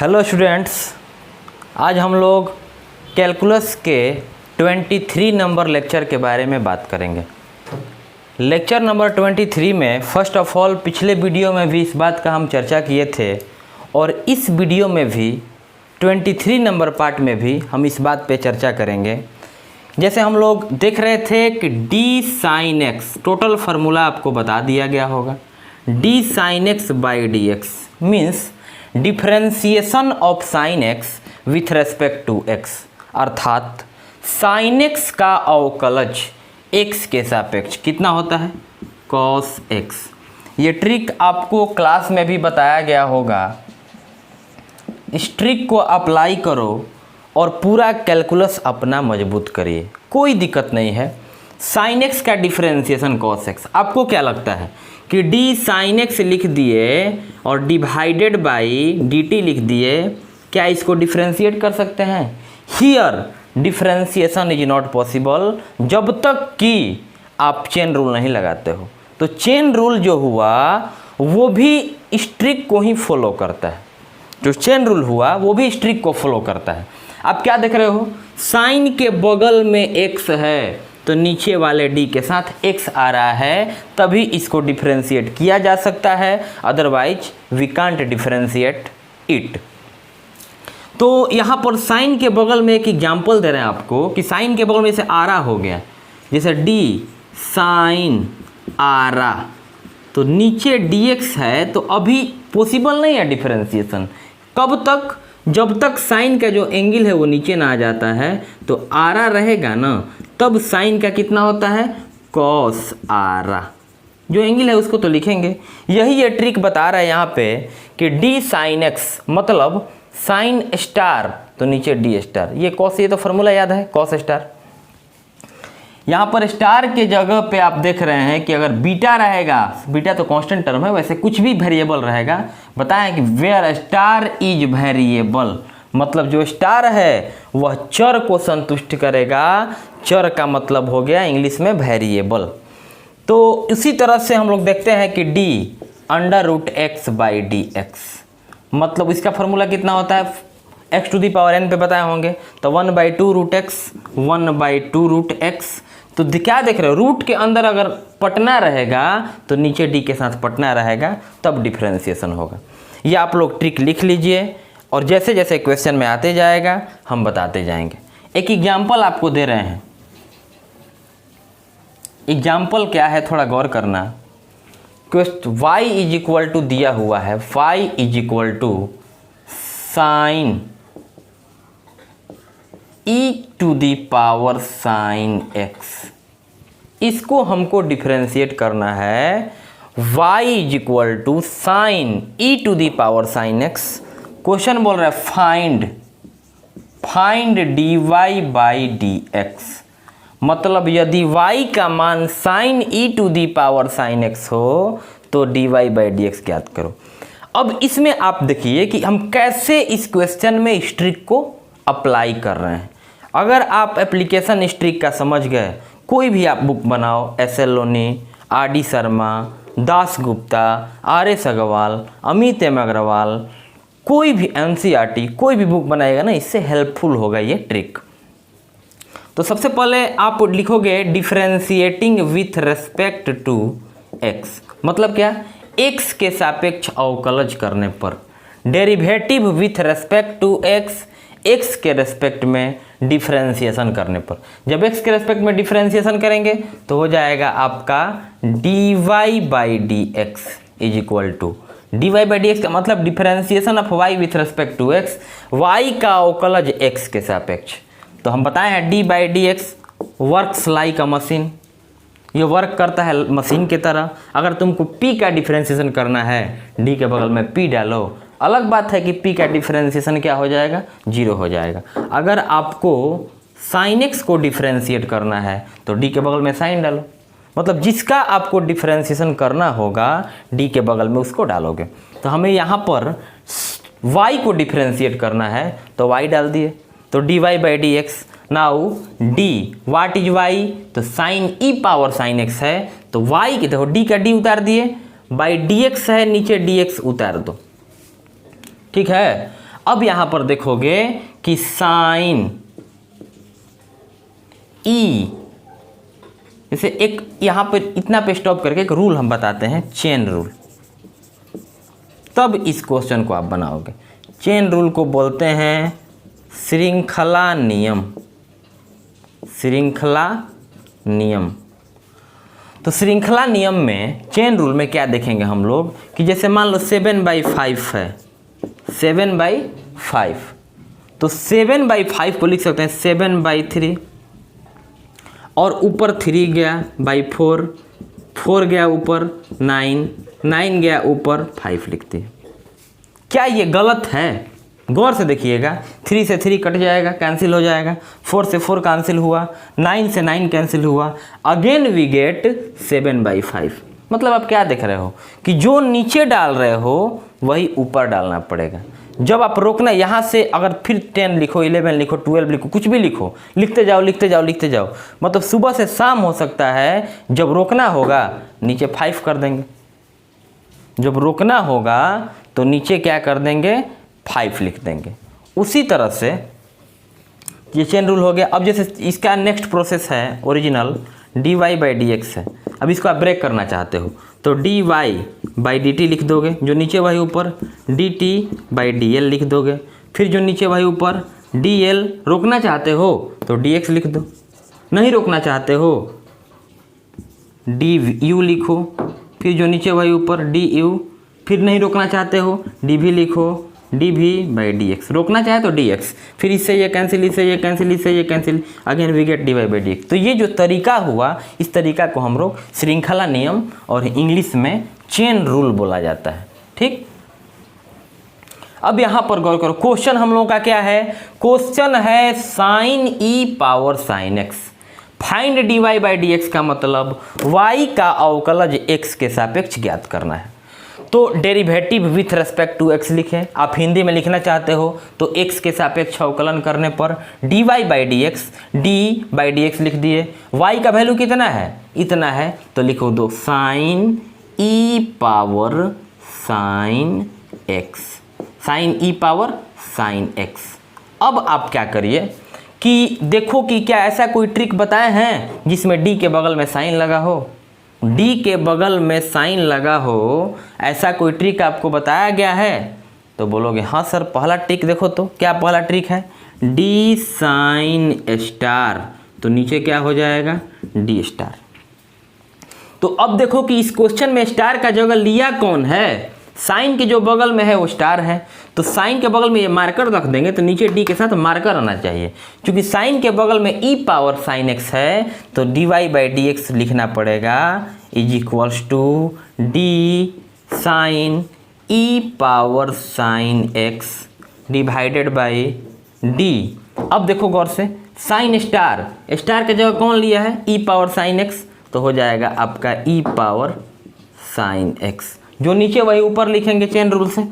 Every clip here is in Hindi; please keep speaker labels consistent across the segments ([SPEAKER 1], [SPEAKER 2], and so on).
[SPEAKER 1] हेलो स्टूडेंट्स, आज हम लोग कैलकुलस के 23 नंबर लेक्चर के बारे में बात करेंगे। लेक्चर नंबर 23 में फर्स्ट ऑफ ऑल पिछले वीडियो में भी इस बात का हम चर्चा किए थे और इस वीडियो में भी 23 नंबर पार्ट में भी हम इस बात पे चर्चा करेंगे। जैसे हम लोग देख रहे थे कि d sine x, total formula आपको बता दिया गया होगा। D sine x by d x means differentiation of sine x with respect to x, अर्थात साइन एक्स का अवकलज एक्स के सापेक्ष कितना होता है, कॉस एक्स। ये ट्रिक आपको क्लास में भी बताया गया होगा। इस ट्रिक को अप्लाई करो और पूरा कैलकुलस अपना मजबूत करिए, कोई दिक्कत नहीं है। साइन एक्स का डिफरेंशिएशन कॉस एक्स, आपको क्या लगता है कि डी साइन एक्स लिख दिए और डिवाइडेड बाई डी टी लिख दिए, क्या इसको डिफरेंशिएट कर सकते हैं? Here differentiation is not possible जब तक कि आप चेन रूल नहीं लगाते हो। तो चेन रूल जो हुआ वो भी इस ट्रिक को ही फॉलो करता है। जो चेन रूल हुआ वो भी इस ट्रिक को फॉलो करता है। आप क्या देख रहे हो, साइन के बगल में एक्स है तो नीचे वाले डी के साथ एक्स आ रहा है, तभी इसको डिफरेंशिएट किया जा सकता है, otherwise we can't differentiate it. तो यहाँ पर साइन के बगल में एक एग्जाम्पल दे रहे हैं आपको कि साइन के बगल में जैसे आरा हो गया, जैसे डी साइन आरा, तो नीचे डी एक्स है तो अभी पॉसिबल नहीं है डिफरेंशिएशन। कब तक? जब तक साइन का जो एंगल है वो नीचे ना आ जाता है, तो आरा रहेगा ना, तब साइन का कितना होता है, कॉस आरा। जो एंगल है उसको तो लिखेंगे। यही ये ट्रिक बता रहा है यहाँ पे कि डी साइन एक्स मतलब साइन स्टार तो नीचे डी स्टार, ये कॉस, ये तो फॉर्मूला याद है, कॉस स्टार। यहाँ पर स्टार के जगह पे आप देख रहे हैं कि अगर बीटा रहेगा, बीटा तो कांस्टेंट टर्म है, वैसे कुछ भी वेरिएबल रहेगा, बताएं कि वेयर स्टार इज वेरिएबल, मतलब जो स्टार है वह चर को संतुष्ट करेगा। चर का मतलब हो गया इंग्लिश में वेरिएबल। तो इसी तरह से हम लोग देखते हैं कि d under root x by d x, मतलब इसका फॉर्मूला कितना होता है, x to the power n पे बताए होंगे, तो 1/2 रूट एक्स, 1/2 रूट एक्स। तो क्या देख रहे हो, रूट के अंदर अगर पटना रहेगा तो नीचे डी के साथ पटना रहेगा, तब डिफरेंशिएशन होगा। ये आप लोग ट्रिक लिख लीजिए और जैसे जैसे क्वेश्चन में आते जाएगा हम बताते जाएंगे। एक एग्जाम्पल आपको दे रहे हैं। एग्जाम्पल क्या है, थोड़ा गौर करना। Question y is equal to दिया हुआ है, y is equal to sine e to the power sine x। इसको हमको डिफरेंशिएट करना है। y is equal to sine e to the power sine x। Question बोल रहा है find dy by d x, मतलब यदि y का मान sine e to the power sine x हो तो dy बाई डी एक्स ज्ञात करो। अब इसमें आप देखिए कि हम कैसे इस क्वेश्चन में इस ट्रिक को अप्लाई कर रहे हैं। अगर आप एप्लीकेशन इस ट्रिक का समझ गए, कोई भी आप बुक बनाओ, SL. Loni, RD. Sharma, Das Gupta, RS. Agarwal, Amit M Agarwal, कोई भी एन.सी.आर.टी. कोई भी बुक बनाएगा ना, इससे हेल्पफुल होगा ये ट्रिक। तो सबसे पहले आप लिखोगे differentiating with respect to x, मतलब क्या, एक्स के सापेक्ष अवकलज करने पर। Derivative with respect to x, x के रेस्पेक्ट में डिफरेंशिएशन करने पर। जब एक्स के रेस्पेक्ट में डिफरेंशिएशन करेंगे तो हो जाएगा आपका d y by d x is equal to, d y by d x का मतलब differentiation of y with respect to x, y का अवकलज एक्स के सापेक्ष। तो हम बताए हैं d by d x works like a machine, ये वर्क करता है मशीन की तरह। अगर तुमको p का डिफरेंशिएशन करना है, d के बगल में p डालो। अलग बात है कि p का डिफरेंशिएशन क्या हो जाएगा, 0 हो जाएगा। अगर आपको साइन x को डिफरेंशिएट करना है तो d के बगल में साइन डालो, मतलब जिसका आपको डिफरेंशिएशन करना होगा d के बगल में उसको डालोगे। तो हमें यहाँ पर y को डिफरेंशिएट करना है तो y डाल दिए, तो dy by d x. Now d what is y, तो sine e power sine x है, तो y की देखो d का d उतार दिए, बाई dx है नीचे dx उतार दो, ठीक है। अब यहां पर देखोगे कि साइन ई, जैसे एक यहां पर इतना पे स्टॉप करके एक रूल हम बताते हैं, चेन रूल, तब इस क्वेश्चन को आप बनाओगे। चेन रूल को बोलते हैं श्रृंखला नियम। श्रृंखला नियम। तो श्रृंखला नियम में, चेन रूल में क्या देखेंगे हम लोग कि जैसे मान लो 7/5 है, 7/5, तो 7/5 को लिख सकते हैं 7/3, और ऊपर 3 गया बाई 4, 4 गया ऊपर 9, 9 गया ऊपर 5 लिखते हैं। क्या ये गलत है? गौर से देखिएगा, 3 से 3 कट जाएगा, कैंसिल हो जाएगा, 4 से 4 कैंसिल हुआ, 9 से 9 कैंसिल हुआ, अगेन वी गेट 7/5। मतलब आप क्या देख रहे हो कि जो नीचे डाल रहे हो वही ऊपर डालना पड़ेगा। जब आप रोकना, यहाँ से अगर फिर 10 लिखो, 11 लिखो, 12 लिखो, कुछ भी लिखो, लिखते जाओ लिखते जाओ लिखते जाओ, मतलब सुबह से शाम हो सकता है, जब रोकना होगा नीचे 5 कर देंगे, जब रोकना होगा तो नीचे क्या कर देंगे, 5 लिख देंगे। उसी तरह से ये चेन रूल हो गया। अब जैसे इसका नेक्स्ट प्रोसेस है ओरिजिनल dy/dx है। अब इसको आप ब्रेक करना चाहते हो तो dy/dt लिख दोगे, जो नीचे वही ऊपर dt/dl लिख दोगे, फिर जो नीचे वही ऊपर dl। रोकना चाहते हो तो dx लिख दो, नहीं रोकना चाहते हो du लिखो, फिर जो नीचे वही ऊपर du, फिर नहीं रोकना चाहते हो dv लिखो, dv/dx। रोकना चाहे तो dx, फिर इससे ये कैंसिल, इससे ये कैंसिल, इससे ये cancel, again we get dy/dx। तो ये जो तरीका हुआ, इस तरीका को हम लोग श्रृंखला नियम और इंग्लिश में चेन रूल बोला जाता है। ठीक, अब यहाँ पर गौर करो, क्वेश्चन हम लोगों का क्या है? क्वेश्चन है sine e power sine x, find dy/dx का मतलब y का अवकलज x के सापेक्ष ज्ञात करना है। तो derivative with respect to x लिखें, आप हिंदी में लिखना चाहते हो तो x के सापेक्ष अवकलन करने पर dy/dx लिख दिए। y का वैल्यू कितना है? इतना है, तो लिखो दो sign e power sine x, sign e power sine x। अब आप क्या करिए कि देखो कि क्या ऐसा कोई ट्रिक बताए हैं जिसमें d के बगल में साइन लगा हो, d के बगल में साइन लगा हो, ऐसा कोई ट्रिक आपको बताया गया है? तो बोलोगे हाँ सर, पहला ट्रिक देखो तो क्या पहला ट्रिक है? d साइन स्टार, तो नीचे क्या हो जाएगा? d star. तो अब देखो कि इस क्वेश्चन में स्टार का जगह लिया कौन है? साइन के जो बगल में है वो स्टार है, तो साइन के बगल में ये मार्कर रख देंगे तो नीचे डी के साथ मार्कर आना चाहिए। क्योंकि साइन के बगल में ई पावर साइन एक्स है तो dy/dx लिखना पड़ेगा is equals to d sine e power sine x divided by d. अब देखो गौर से, साइन स्टार, स्टार के जगह कौन लिया है? ई पावर साइन एक्स, तो हो जाएगा आपका ई पावर साइन एक्स, जो नीचे वही ऊपर लिखेंगे चेन रूल से।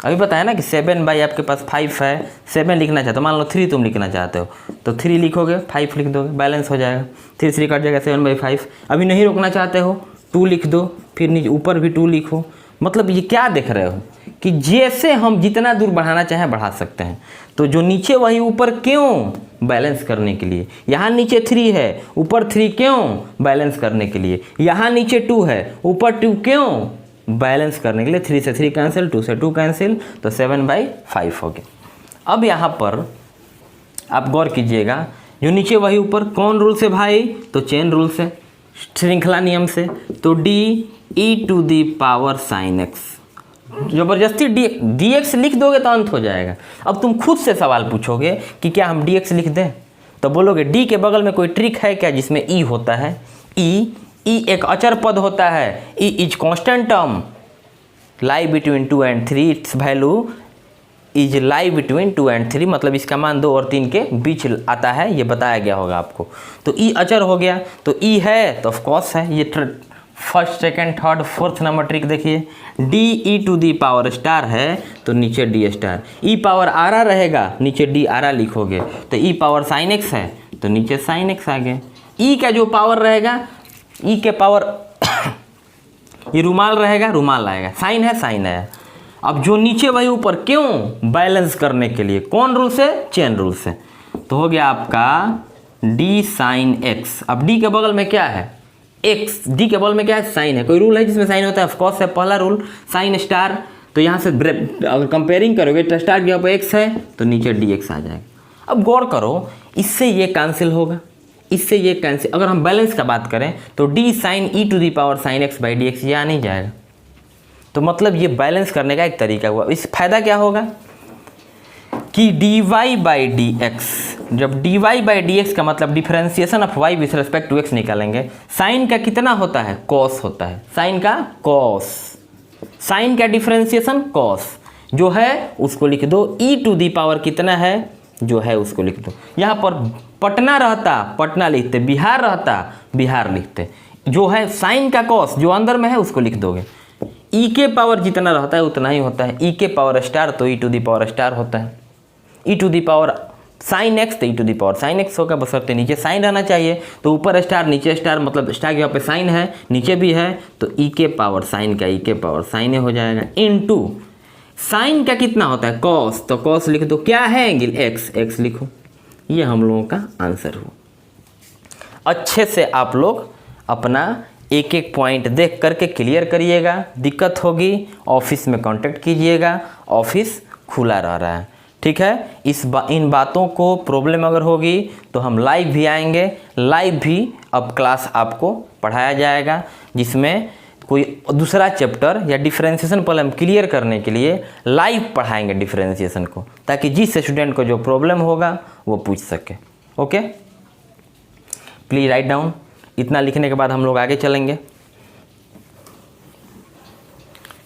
[SPEAKER 1] अभी बताया ना कि 7 आपके पास 5 है, 7 लिखना चाहते हो, मान लो 3 तुम लिखना चाहते हो तो 3 लिखोगे, 5 लिख दोगे, बैलेंस हो जाएगा, 3 3 कट जाएगा, 7/5। अभी नहीं रोकना चाहते हो 2 लिख दो, फिर नीचे ऊपर भी 2 लिखो। मतलब ये क्या देख रहे हो कि जैसे हम जितना दूर बढ़ाना चाहें बढ़ा सकते हैं। तो जो नीचे वही ऊपर, क्यों? बैलेंस करने के लिए। यहाँ नीचे 3 है, ऊपर 3 क्यों? बैलेंस करने के लिए। यहाँ नीचे 2 है, ऊपर 2 क्यों? बैलेंस करने के लिए। 3 से 3 कैंसिल, 2 से 2 कैंसिल, तो 7/5 हो गया। अब यहाँ पर आप गौर कीजिएगा, जो नीचे वही ऊपर, कौन रूल से भाई? तो चेन रूल से, श्रृंखला नियम से। तो d sin x, जबरदस्ती dx लिख दोगे तो अंत हो जाएगा। अब तुम खुद से सवाल पूछोगे कि क्या हम dx लिख दें, तो बोलोगे d के बगल में कोई ट्रिक है क्या जिसमें e होता है? e एक अचर पद होता है, e is constant term, lie between 2 and 3, it's value is lie between 2 and 3, मतलब इसका मान 2 और 3 के बीच आता है, ये बताया गया होगा आपको। तो e अचर हो गया, तो e है तो ऑफकोर्स है। ये first second third fourth number trick देखिए, de स्टार है तो नीचे d स्टार, e पावर आरा रहेगा नीचे d आरा लिखोगे, तो e पावर साइन x है तो नीचे साइन x आ गया। e का जो पावर रहेगा, e के पावर ये रुमाल रहेगा, रुमाल आएगा, साइन है साइन है, अब जो नीचे वही ऊपर, क्यों? बैलेंस करने के लिए। कौन रूल से? चेन रूल से। तो हो गया आपका d साइन x। अब d के बगल में क्या है? x। d के बगल में क्या है? साइन है। कोई रूल है जिसमें साइन होता है? ऑफकोर्स है, पहला रूल साइन स्टार। तो यहाँ से अगर कंपेयरिंग करोगे तो स्टार के यहाँ पर x है तो नीचे dx आ जाएगा। अब गौर करो, इससे ये कैंसिल होगा, इससे ये कैंसिल। अगर हम बैलेंस का बात करें तो d sine e to the power sine x by d x ये आ नहीं जाएगा। तो मतलब ये बैलेंस करने का एक तरीका हुआ। इस फायदा क्या होगा कि dy बाई डी एक्स, जब dy बाई डी एक्स का मतलब differentiation of y with respect to x निकालेंगे, साइन का कितना होता है? कॉस होता है। साइन का कॉस, साइन का डिफरेंशिएशन कॉस, जो है उसको लिख दो। e टू दी पावर कितना है? जो है उसको लिख दो। यहाँ पर पटना रहता पटना लिखते, बिहार रहता बिहार लिखते। जो है साइन का कॉस जो अंदर में है उसको लिख दोगे। ई के पावर जितना रहता है उतना ही होता है। ई के पावर स्टार तो e to the power star होता है। E to the power sine x तो e to the power sine x होगा, बशर्ते नीचे साइन रहना चाहिए। तो ऊपर स्टार नीचे स्टार, मतलब स्टार के यहाँ पे साइन है नीचे भी है, तो ई के पावर साइन का ई के पावर साइन हो जाएगा। इनटू साइन का कितना होता है? कॉस, तो कॉस लिख दो। क्या है एंगल? एक्स, एक्स लिखो। ये हम लोगों का आंसर हुआ। अच्छे से आप लोग अपना एक एक पॉइंट देख करके क्लियर करिएगा। दिक्कत होगी ऑफिस में कांटेक्ट कीजिएगा, ऑफिस खुला रह रहा है, ठीक है। इन बातों को प्रॉब्लम अगर होगी तो हम लाइव भी आएंगे। लाइव भी अब क्लास आपको पढ़ाया जाएगा, जिसमें कोई दूसरा चैप्टर या डिफरेंशिएशन प्रॉब्लम क्लियर करने के लिए लाइव पढ़ाएंगे डिफरेंशिएशन को, ताकि जिस स्टूडेंट को जो प्रॉब्लम होगा वो पूछ सके। Okay, please write down. इतना लिखने के बाद हम लोग आगे चलेंगे।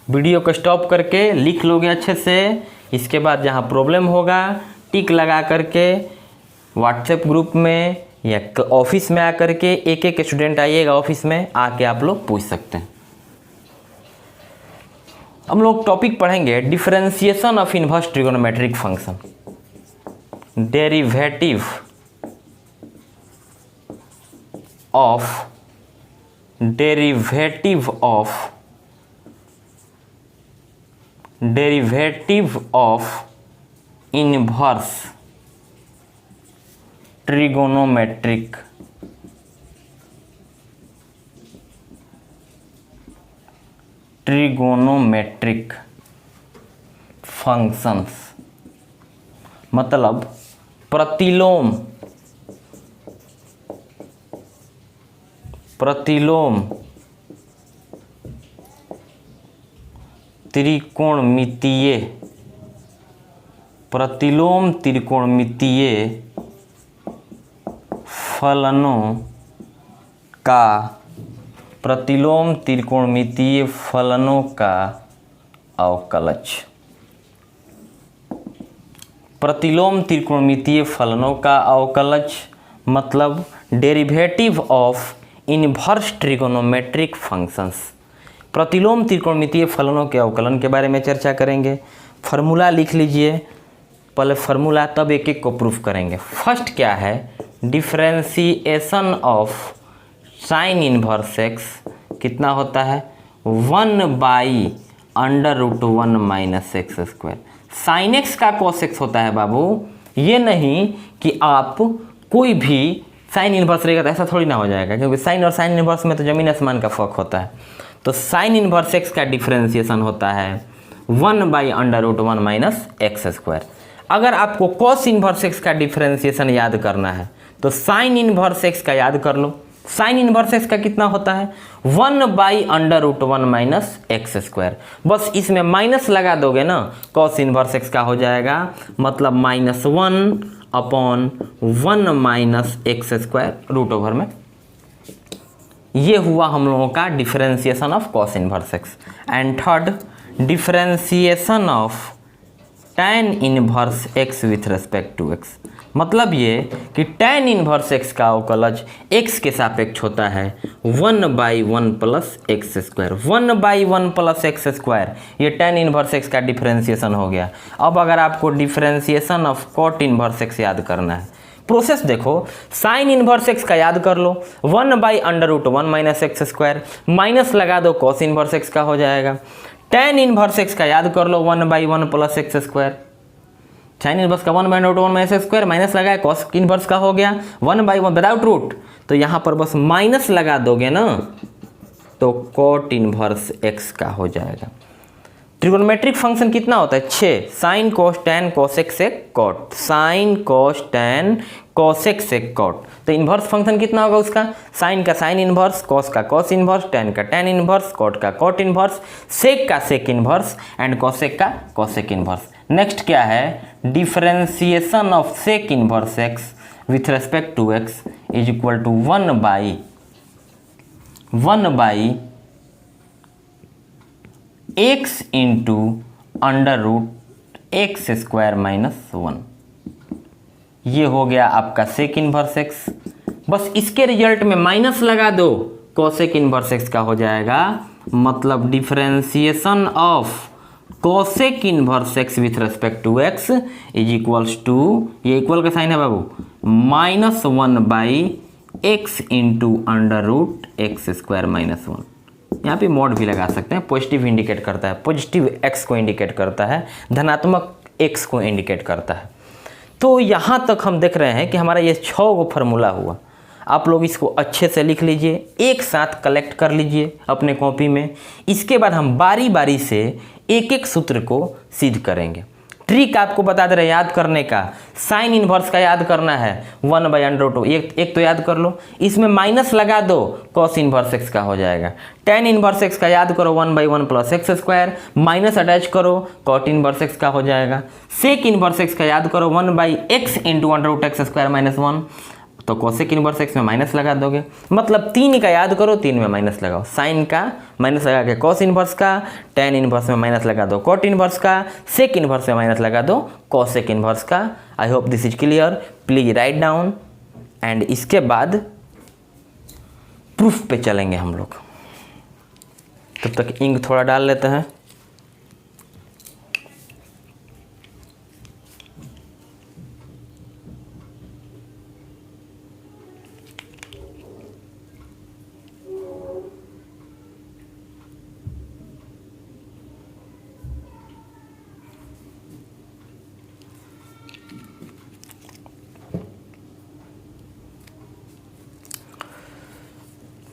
[SPEAKER 1] वीडियो को स्टॉप करके लिख लोगे अच्छे से। इसके बाद जहाँ प्रॉब्लम होगा टिक लगा करके व्हाट्सएप ग्रुप में या ऑफिस में आकर के एक एक स्टूडेंट आइएगा, ऑफिस में आके आप लोग पूछ सकते हैं। हम लोग टॉपिक पढ़ेंगे differentiation of inverse trigonometric function, derivative of inverse trigonometric functions, मतलब प्रतिलोम त्रिकोणमितीय फलनों का अवकलज। प्रतिलोम त्रिकोणमितीय फलनों का अवकलज मतलब derivative of inverse trigonometric functions. प्रतिलोम त्रिकोणमितीय फलनों के अवकलन के बारे में चर्चा करेंगे। फार्मूला लिख लीजिए, पहले फार्मूला तब एक एक को प्रूफ करेंगे। फर्स्ट क्या है? Differentiation of sine inverse x कितना होता है? 1/√1 minus x square. Sign x का कॉस एक्स होता है बाबू। ये नहीं कि आप कोई भी साइन इनवर्स रहेगा तो ऐसा थोड़ी ना हो जाएगा, क्योंकि साइन और साइन इनवर्स में तो जमीन आसमान का फर्क होता है। तो साइन इनवर्स एक्स का डिफरेंशिएशन होता है 1/√1 माइनस एक्स स्क्वायर। अगर आपको कॉस इनवर्स एक्स का डिफरेंशिएशन याद करना है तो साइन इनवर्स एक्स का याद कर लो। साइन इनवर्स एक्स का कितना होता है? 1/√1 माइनस एक्स स्क्वायर। बस इसमें माइनस लगा दोगे ना, कॉस इनवर्स एक्स का हो जाएगा, मतलब -1/1 minus x square root over में। ये हुआ हम लोगों का differentiation of cos inverse x. And third, differentiation of tan inverse x with respect to x. मतलब ये कि tan इनवर्स एक्स का अवकलज x के सापेक्ष होता है 1/1 plus x square. 1/1 plus x square, ये tan इनवर्स एक्स का डिफरेंशिएशन हो गया। अब अगर आपको differentiation of cot inverse x याद करना है, प्रोसेस देखो, साइन इनवर्स एक्स का याद कर लो, 1/√1 माइनस एक्स स्क्वायर, माइनस लगा दो, कॉस इनवर्स एक्स का हो जाएगा। tan इनवर्स x का याद कर लो 1/1 plus x square. Sign inverse का 1/1 में एक्स स्क्वायर माइनस लगाए कॉस इनवर्स का हो गया 1/1 विदाउट रूट, तो यहाँ पर बस माइनस लगा दोगे ना तो कॉट इनवर्स x का हो जाएगा। ट्रिगोनोमेट्रिक फंक्शन कितना होता है 6, sine cos tan cosec sec cot, sine cos tan cosec sec cot. तो इन्वर्स फंक्शन कितना होगा उसका, साइन का साइन इन्वर्स, कॉस का कॉस इन्वर्स, टैन का टैन इन्वर्स, कॉट का कॉट इन्वर्स, सेक का सेक इन्वर्स एंड कोसेक का कोसेक इन्वर्स। नेक्स्ट क्या है, differentiation of sec inverse x with respect to x is equal to 1/1 x into under root x square minus 1। ये हो गया आपका सेक इनवर्स एक्स। बस इसके रिजल्ट में माइनस लगा दो, कोसेक इनवर्स एक्स का हो जाएगा। मतलब differentiation of cosec inverse x with respect to x is equals to, ये इक्वल का साइन है बाबू, -1/x into under root x square minus 1। यहाँ पे मॉड भी लगा सकते हैं, पॉजिटिव इंडिकेट करता है, पॉजिटिव x को इंडिकेट करता है, धनात्मक x को इंडिकेट करता है। तो यहाँ तक हम देख रहे हैं कि हमारा ये 6 गो फार्मूला हुआ। आप लोग इसको अच्छे से लिख लीजिए, एक साथ कलेक्ट कर लीजिए अपने कॉपी में। इसके बाद हम बारी बारी से एक एक सूत्र को सिद्ध करेंगे। ट्रिक आपको बता दे रहे याद करने का, साइन इनवर्स का याद करना है 1/√2, एक तो याद कर लो, इसमें माइनस लगा दो कॉस इनवर्स एक्स का हो जाएगा। टैन इनवर्स एक्स का याद करो 1/1 plus x square, minus attach करो कॉट इनवर्स एक्स का हो जाएगा। सेक इनवर्स एक्स का याद करो 1/x into under x square minus 1, तो कोसेक इनवर्स एक्स में माइनस लगा दोगे। मतलब 3 का याद करो, 3 में माइनस लगाओ, साइन का माइनस लगा के कॉस इनवर्स का, टैन इनवर्स में माइनस लगा दो कॉट इनवर्स का, सेक इनवर्स में माइनस लगा दो कोसेक इनवर्स का। आई hope this is clear, please write down. And इसके बाद प्रूफ पे चलेंगे हम लोग। तब तक इंक थोड़ा डाल लेते हैं।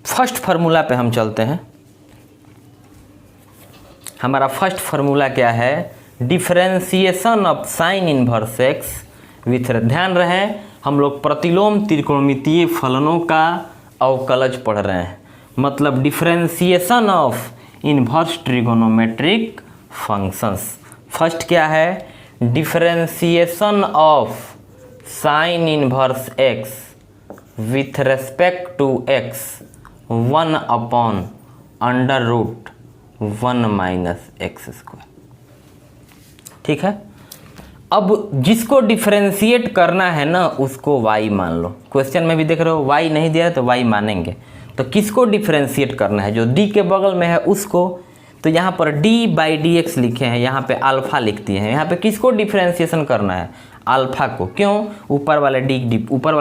[SPEAKER 1] फर्स्ट फार्मूला पे हम चलते हैं। हमारा फर्स्ट फार्मूला क्या है, differentiation of sine inverse x with, ध्यान रहे हम लोग प्रतिलोम त्रिकोणमितीय फलनों का अवकलज पढ़ रहे हैं। मतलब differentiation of inverse trigonometric functions. First क्या है, differentiation of sine inverse x with respect to x 1/√1 minus x square. ठीक है, अब जिसको डिफरेंशिएट करना है ना उसको y मान लो। क्वेश्चन में भी देख रहे हो y नहीं दिया है तो y मानेंगे। तो किसको डिफरेंशिएट करना है, जो d के बगल में है उसको। तो यहाँ पर d/dx लिखे हैं, यहाँ पे अल्फा लिख दिए हैं। यहाँ पे किसको डिफरेंशिएशन करना है, अल्फा को। क्यों, ऊपर वाला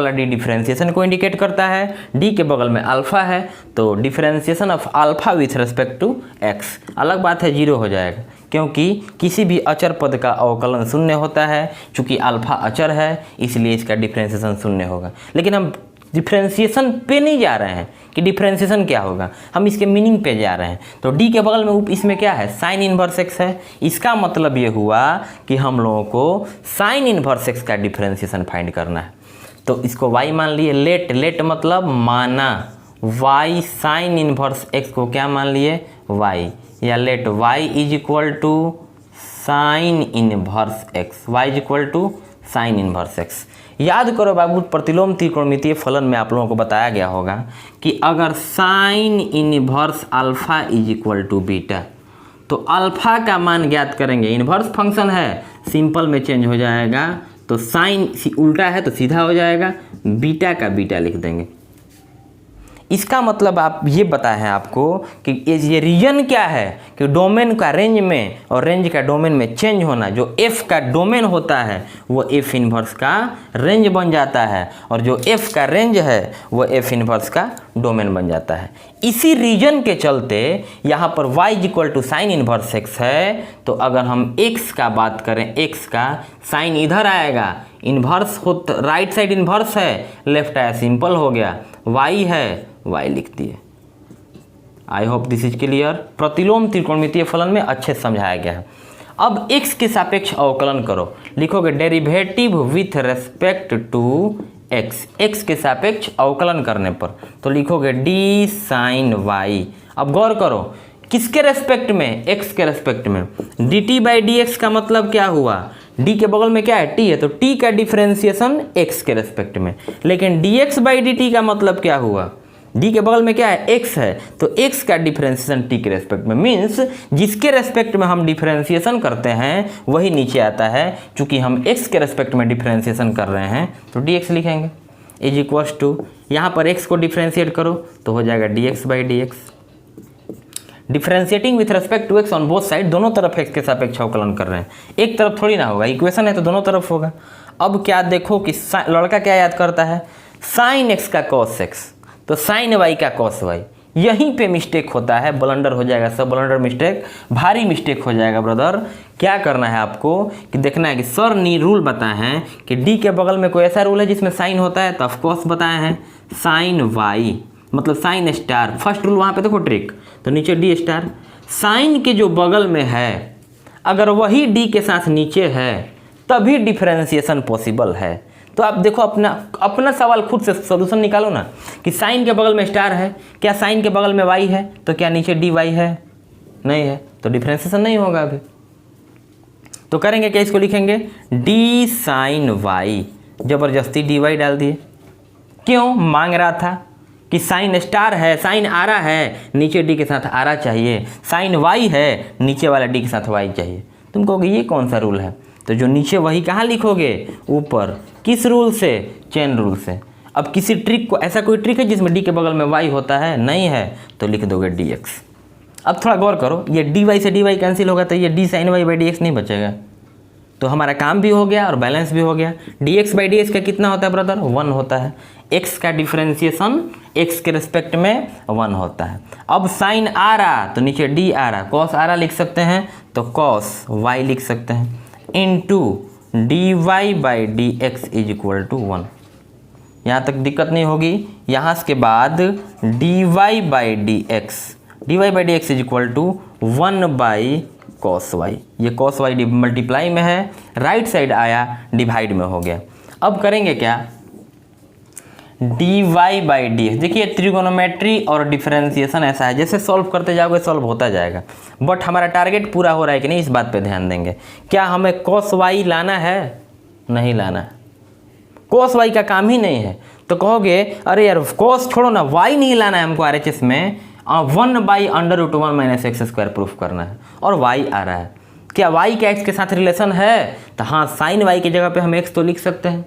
[SPEAKER 1] d डिफरेंशिएशन को इंडिकेट करता है, d के बगल में अल्फा है, तो differentiation of alpha with respect to x। अलग बात है 0 हो जाएगा, क्योंकि किसी भी अचर पद का अवकलन शून्य होता है। चूंकि अल्फा अचर है इसलिए इसका डिफरेंशिएशन शून्य होगा। लेकिन हम डिफरेंशिएशन पे नहीं जा रहे हैं कि डिफरेंशिएशन क्या होगा, हम इसके मीनिंग पे जा रहे हैं। तो d के बगल में इसमें क्या है, साइन इनवर्स एक्स है। इसका मतलब ये हुआ कि हम लोगों को साइन इनवर्स एक्स का डिफरेंशिएशन फाइंड करना है। तो इसको y मान लिए। लेट मतलब माना, y साइन इनवर्स एक्स को क्या मान लिए, y, या let y is equal to sine inverse x, y is equal to sine inverse x. याद करो बाबू, प्रतिलोम त्रिकोणमितीय फलन में आप लोगों को बताया गया होगा कि अगर sine inverse alpha is equal to beta, तो अल्फा का मान ज्ञात करेंगे। इनवर्स फंक्शन है, सिंपल में चेंज हो जाएगा, तो साइन उल्टा है तो सीधा हो जाएगा, बीटा का बीटा लिख देंगे। इसका मतलब आप ये बताए हैं आपको कि ये रीजन क्या है कि डोमेन का रेंज में और रेंज का डोमेन में चेंज होना, जो एफ का डोमेन होता है वो एफ इनवर्स का रेंज बन जाता है, और जो एफ का रेंज है वो एफ इनवर्स का डोमेन बन जाता है। इसी रीजन के चलते यहाँ पर y equal to sine inverse x है, तो अगर हम x का बात करें, x का साइन इधर आएगा, इन्वर्स हो राइट साइड इन्वर्स है, लेफ्ट आया सिंपल हो गया, y है y लिख दिए। आई होप दिस इज क्लियर। प्रतिलोम त्रिकोणमितीय फलन में अच्छे से समझाया गया है। अब x के सापेक्ष अवकलन करो, लिखोगे derivative with respect to x, x के सापेक्ष अवकलन करने पर तो लिखोगे d साइन y। अब गौर करो किसके रेस्पेक्ट में, x के रेस्पेक्ट में। dt बाई dx का मतलब क्या हुआ, d के बगल में क्या है t है, तो t का डिफरेंशिएशन x के रेस्पेक्ट में। लेकिन dx बाई dt का मतलब क्या हुआ, d के बगल में क्या है x है, तो x का डिफरेंशिएशन t के रेस्पेक्ट में। मीन्स जिसके रेस्पेक्ट में हम डिफरेंशिएशन करते हैं वही नीचे आता है। चूंकि हम x के रेस्पेक्ट में डिफरेंशिएशन कर रहे हैं तो dx लिखेंगे इज इक्वल्स टू, यहाँ पर x को डिफरेंशिएट करो तो हो जाएगा dx by dx। Differentiating with respect to x on both side, दोनों तरफ x के सापेक्ष अवकलन कर रहे हैं, एक तरफ थोड़ी ना होगा, इक्वेशन है तो दोनों तरफ होगा। अब क्या देखो कि लड़का क्या याद करता है, साइन x का cos x, तो साइन y का cos y। यहीं पे मिस्टेक होता है, ब्लंडर हो जाएगा, सब ब्लंडर मिस्टेक, भारी मिस्टेक हो जाएगा ब्रदर। क्या करना है आपको कि देखना है कि सर ने रूल बताए हैं कि d के बगल में कोई ऐसा रूल है जिसमें साइन होता है, तो ऑफकोर्स बताए हैं साइन y मतलब साइन स्टार। फर्स्ट रूल वहाँ पे देखो ट्रिक, तो नीचे डी स्टार, साइन के जो बगल में है अगर वही डी के साथ नीचे है तभी डिफरेंशिएशन पॉसिबल है। तो आप देखो अपना सवाल खुद से सॉल्यूशन निकालो ना कि साइन के बगल में स्टार है, क्या साइन के बगल में y है, तो क्या नीचे डी वाई है, नहीं है, तो डिफरेंशिएशन नहीं होगा अभी। तो करेंगे क्या, इसको लिखेंगे डी साइन वाई, जबरदस्ती डी वाई डाल दिए। क्यों, मांग रहा था कि साइन स्टार है, साइन आ रहा है, नीचे डी के साथ आ रहा चाहिए, साइन वाई है, नीचे वाला डी के साथ वाई चाहिए। तुम कहोगे ये कौन सा रूल है, तो जो नीचे वही कहाँ लिखोगे, ऊपर। किस रूल से, चेन रूल से। अब किसी ट्रिक को, ऐसा कोई ट्रिक है जिसमें डी के बगल में वाई होता है, नहीं है, तो लिख दोगे डी एक्स। अब थोड़ा गौर करो, ये डी वाई से डी वाई कैंसिल होगा तो ये d sine y by d x नहीं बचेगा, तो हमारा काम भी हो गया और बैलेंस भी हो गया। D x by d x का कितना होता है ब्रदर, 1 होता है। एक्स का डिफरेंशिएशन एक्स के रिस्पेक्ट में 1 होता है। अब साइन आ रहा तो नीचे डी आ रहा, कॉस आ रहा लिख सकते हैं तो कॉस वाई लिख सकते हैं, into d y by d x is equal to 1। यहाँ तक दिक्कत नहीं होगी। यहाँ के बाद d y by d x is equal to 1 by cos y. ये कॉस वाई मल्टीप्लाई में है, राइट साइड आया डिवाइड में हो गया। अब करेंगे क्या, d y by d x. देखिए ट्रिगोनोमेट्री और डिफरेंशिएशन ऐसा है, जैसे सॉल्व करते जाओगे सॉल्व होता जाएगा, बट हमारा टारगेट पूरा हो रहा है कि नहीं, इस बात पे ध्यान देंगे। क्या हमें कॉस वाई लाना है, नहीं लाना है, कॉस वाई का काम ही नहीं है। तो कहोगे अरे यार कॉस छोड़ो ना, वाई नहीं लाना है हमको RHS में, 1 by under root 1 minus x square proof करना है, और वाई आ रहा है। क्या वाई का एक्स के साथ रिलेशन है, तो हाँ साइन वाई की जगह पे हम एक्स तो लिख सकते हैं,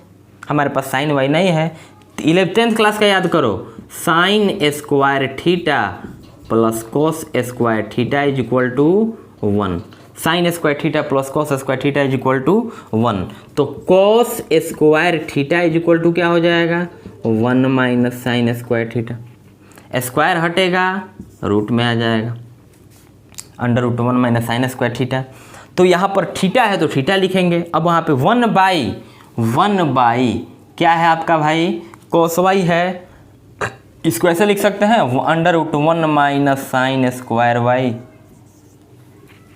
[SPEAKER 1] हमारे पास साइन वाई नहीं है। 11th क्लास का याद करो, sine square theta plus cos square theta is equal to 1। Sine square theta plus cos square theta is equal to 1। तो cos square theta is equal to क्या हो जाएगा, 1 minus sine square theta. Square हटेगा रूट में आ जाएगा, under root 1 minus sine square theta. तो यहाँ पर थीटा है तो थीटा लिखेंगे। अब वहाँ पे 1 बाई क्या है आपका भाई, कॉस वाई है, इसको ऐसे लिख सकते हैं under root 1 minus sine square y.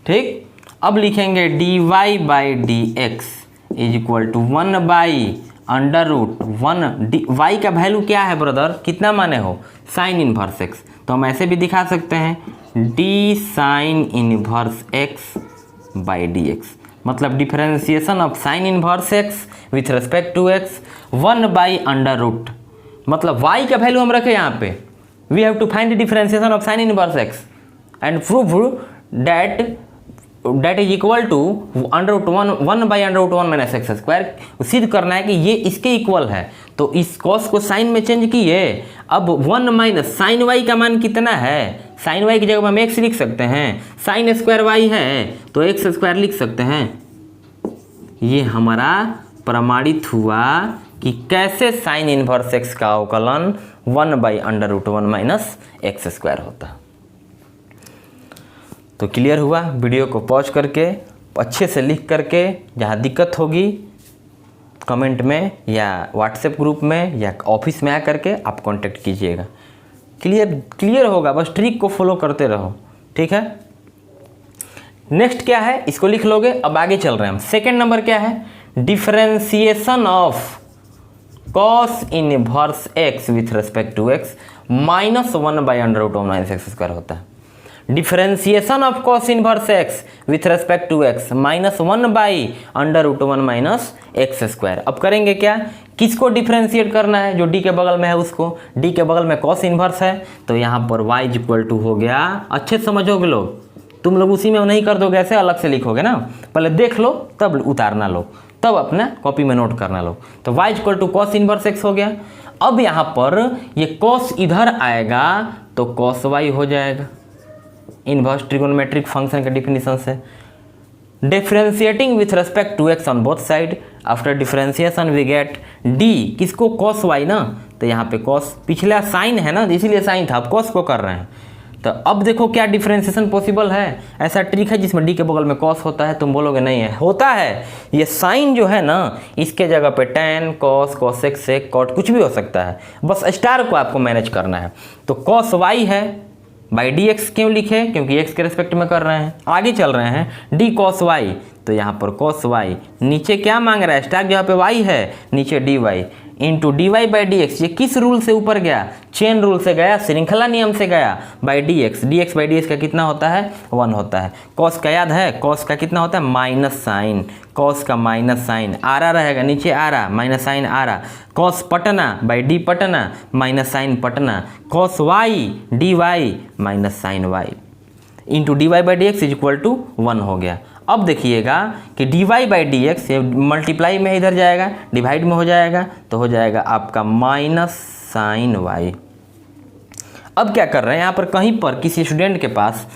[SPEAKER 1] ठीक, अब लिखेंगे d y by d x is equal to 1 by under root 1 y का वैल्यू क्या है ब्रदर, कितना माने हो, साइन इनवर्स एक्स। तो हम ऐसे भी दिखा सकते हैं d sine inverse x by d x, मतलब differentiation of sine inverse x with respect to x 1 by under root, मतलब y का वैल्यू हम रखे यहाँ पे, we have to find the differentiation of sine inverse x and prove that that is equal to one by under root one minus x square. सिद्ध करना है कि ये इसके इक्वल है, तो इस कॉस को साइन में चेंज किए। अब 1 माइनस साइन वाई का मान कितना है, साइन वाई की जगह में हम एक्स लिख सकते हैं, साइन स्क्वायर वाई है तो एक्स स्क्वायर लिख सकते हैं। ये हमारा प्रमाणित हुआ कि कैसे साइन इनवर्स एक्स का अवकलन 1 by under root one minus x square होता। तो क्लियर हुआ। वीडियो को पॉज करके अच्छे से लिख करके, जहाँ दिक्कत होगी कमेंट में या व्हाट्सएप ग्रुप में या ऑफिस में आ करके आप कांटेक्ट कीजिएगा। क्लियर होगा, बस ट्रिक को फॉलो करते रहो, ठीक है। नेक्स्ट क्या है, इसको लिख लोगे। अब आगे चल रहे हैं हम। सेकेंड नंबर क्या है, differentiation of cos inverse x with respect to x minus 1 by under root one minus x square होता है। Differentiation of cos inverse x with respect to x minus 1 by under root one minus x square. अब करेंगे क्या, किसको डिफरेंशिएट करना है, जो डी के बगल में है उसको। डी के बगल में कॉस इनवर्स है तो यहाँ पर y इज इक्वल टू हो गया, अच्छे से समझोगे लोग, तुम लोग उसी में नहीं कर दोगे, ऐसे अलग से लिखोगे ना, पहले देख लो तब उतारना लो, तब अपना कॉपी में नोट करना लो। तो y is equal to cos inverse x हो गया। अब यहाँ पर ये कॉस इधर आएगा तो कॉस y हो जाएगा, इनवर्स ट्रिगोनोमेट्रिक फंक्शन के डिफिनीशन से। Differentiating with respect to x on both side, after differentiation we get d, किसको कॉस वाई ना, तो यहाँ पे कॉस पिछला साइन है ना, इसीलिए साइन था, अब कॉस को कर रहे हैं। तो अब देखो क्या डिफरेंशिएशन पॉसिबल है। ऐसा ट्रिक है जिसमें डी के बगल में कॉस होता है, तुम बोलोगे नहीं है, होता है। ये साइन जो है ना, इसके जगह पे टैन, कॉस, कॉसेक, सेक, कॉट कुछ भी हो सकता है, बस स्टार को आपको मैनेज करना है। तो कॉस वाई है बाई डी एक्स क्यों लिखे, क्योंकि एक्स के रिस्पेक्ट में कर रहे हैं। आगे चल रहे हैं, डी कॉस वाई, तो यहाँ पर कॉस वाई, नीचे क्या मांग रहा है, स्टार जहाँ पे वाई है, नीचे d y into d y by d x. ये किस रूल से ऊपर गया, चेन रूल से गया, श्रृंखला नियम से गया, by d x by d x का कितना होता है, 1 होता है। कॉस का याद है, कॉस का कितना होता है, माइनस साइन, कॉस का माइनस साइन, आरा रहेगा नीचे, आरा माइनस साइन आरा, कॉस पटना बाई डी पटना माइनस साइन पटना, cos y d y minus sine y into d y by d x is equal to 1 हो गया। अब देखिएगा कि d y by d x ये मल्टीप्लाई में इधर जाएगा, डिवाइड में हो जाएगा, तो हो जाएगा आपका माइनस साइन वाई। अब क्या कर रहे हैं, यहाँ पर कहीं पर किसी स्टूडेंट के पास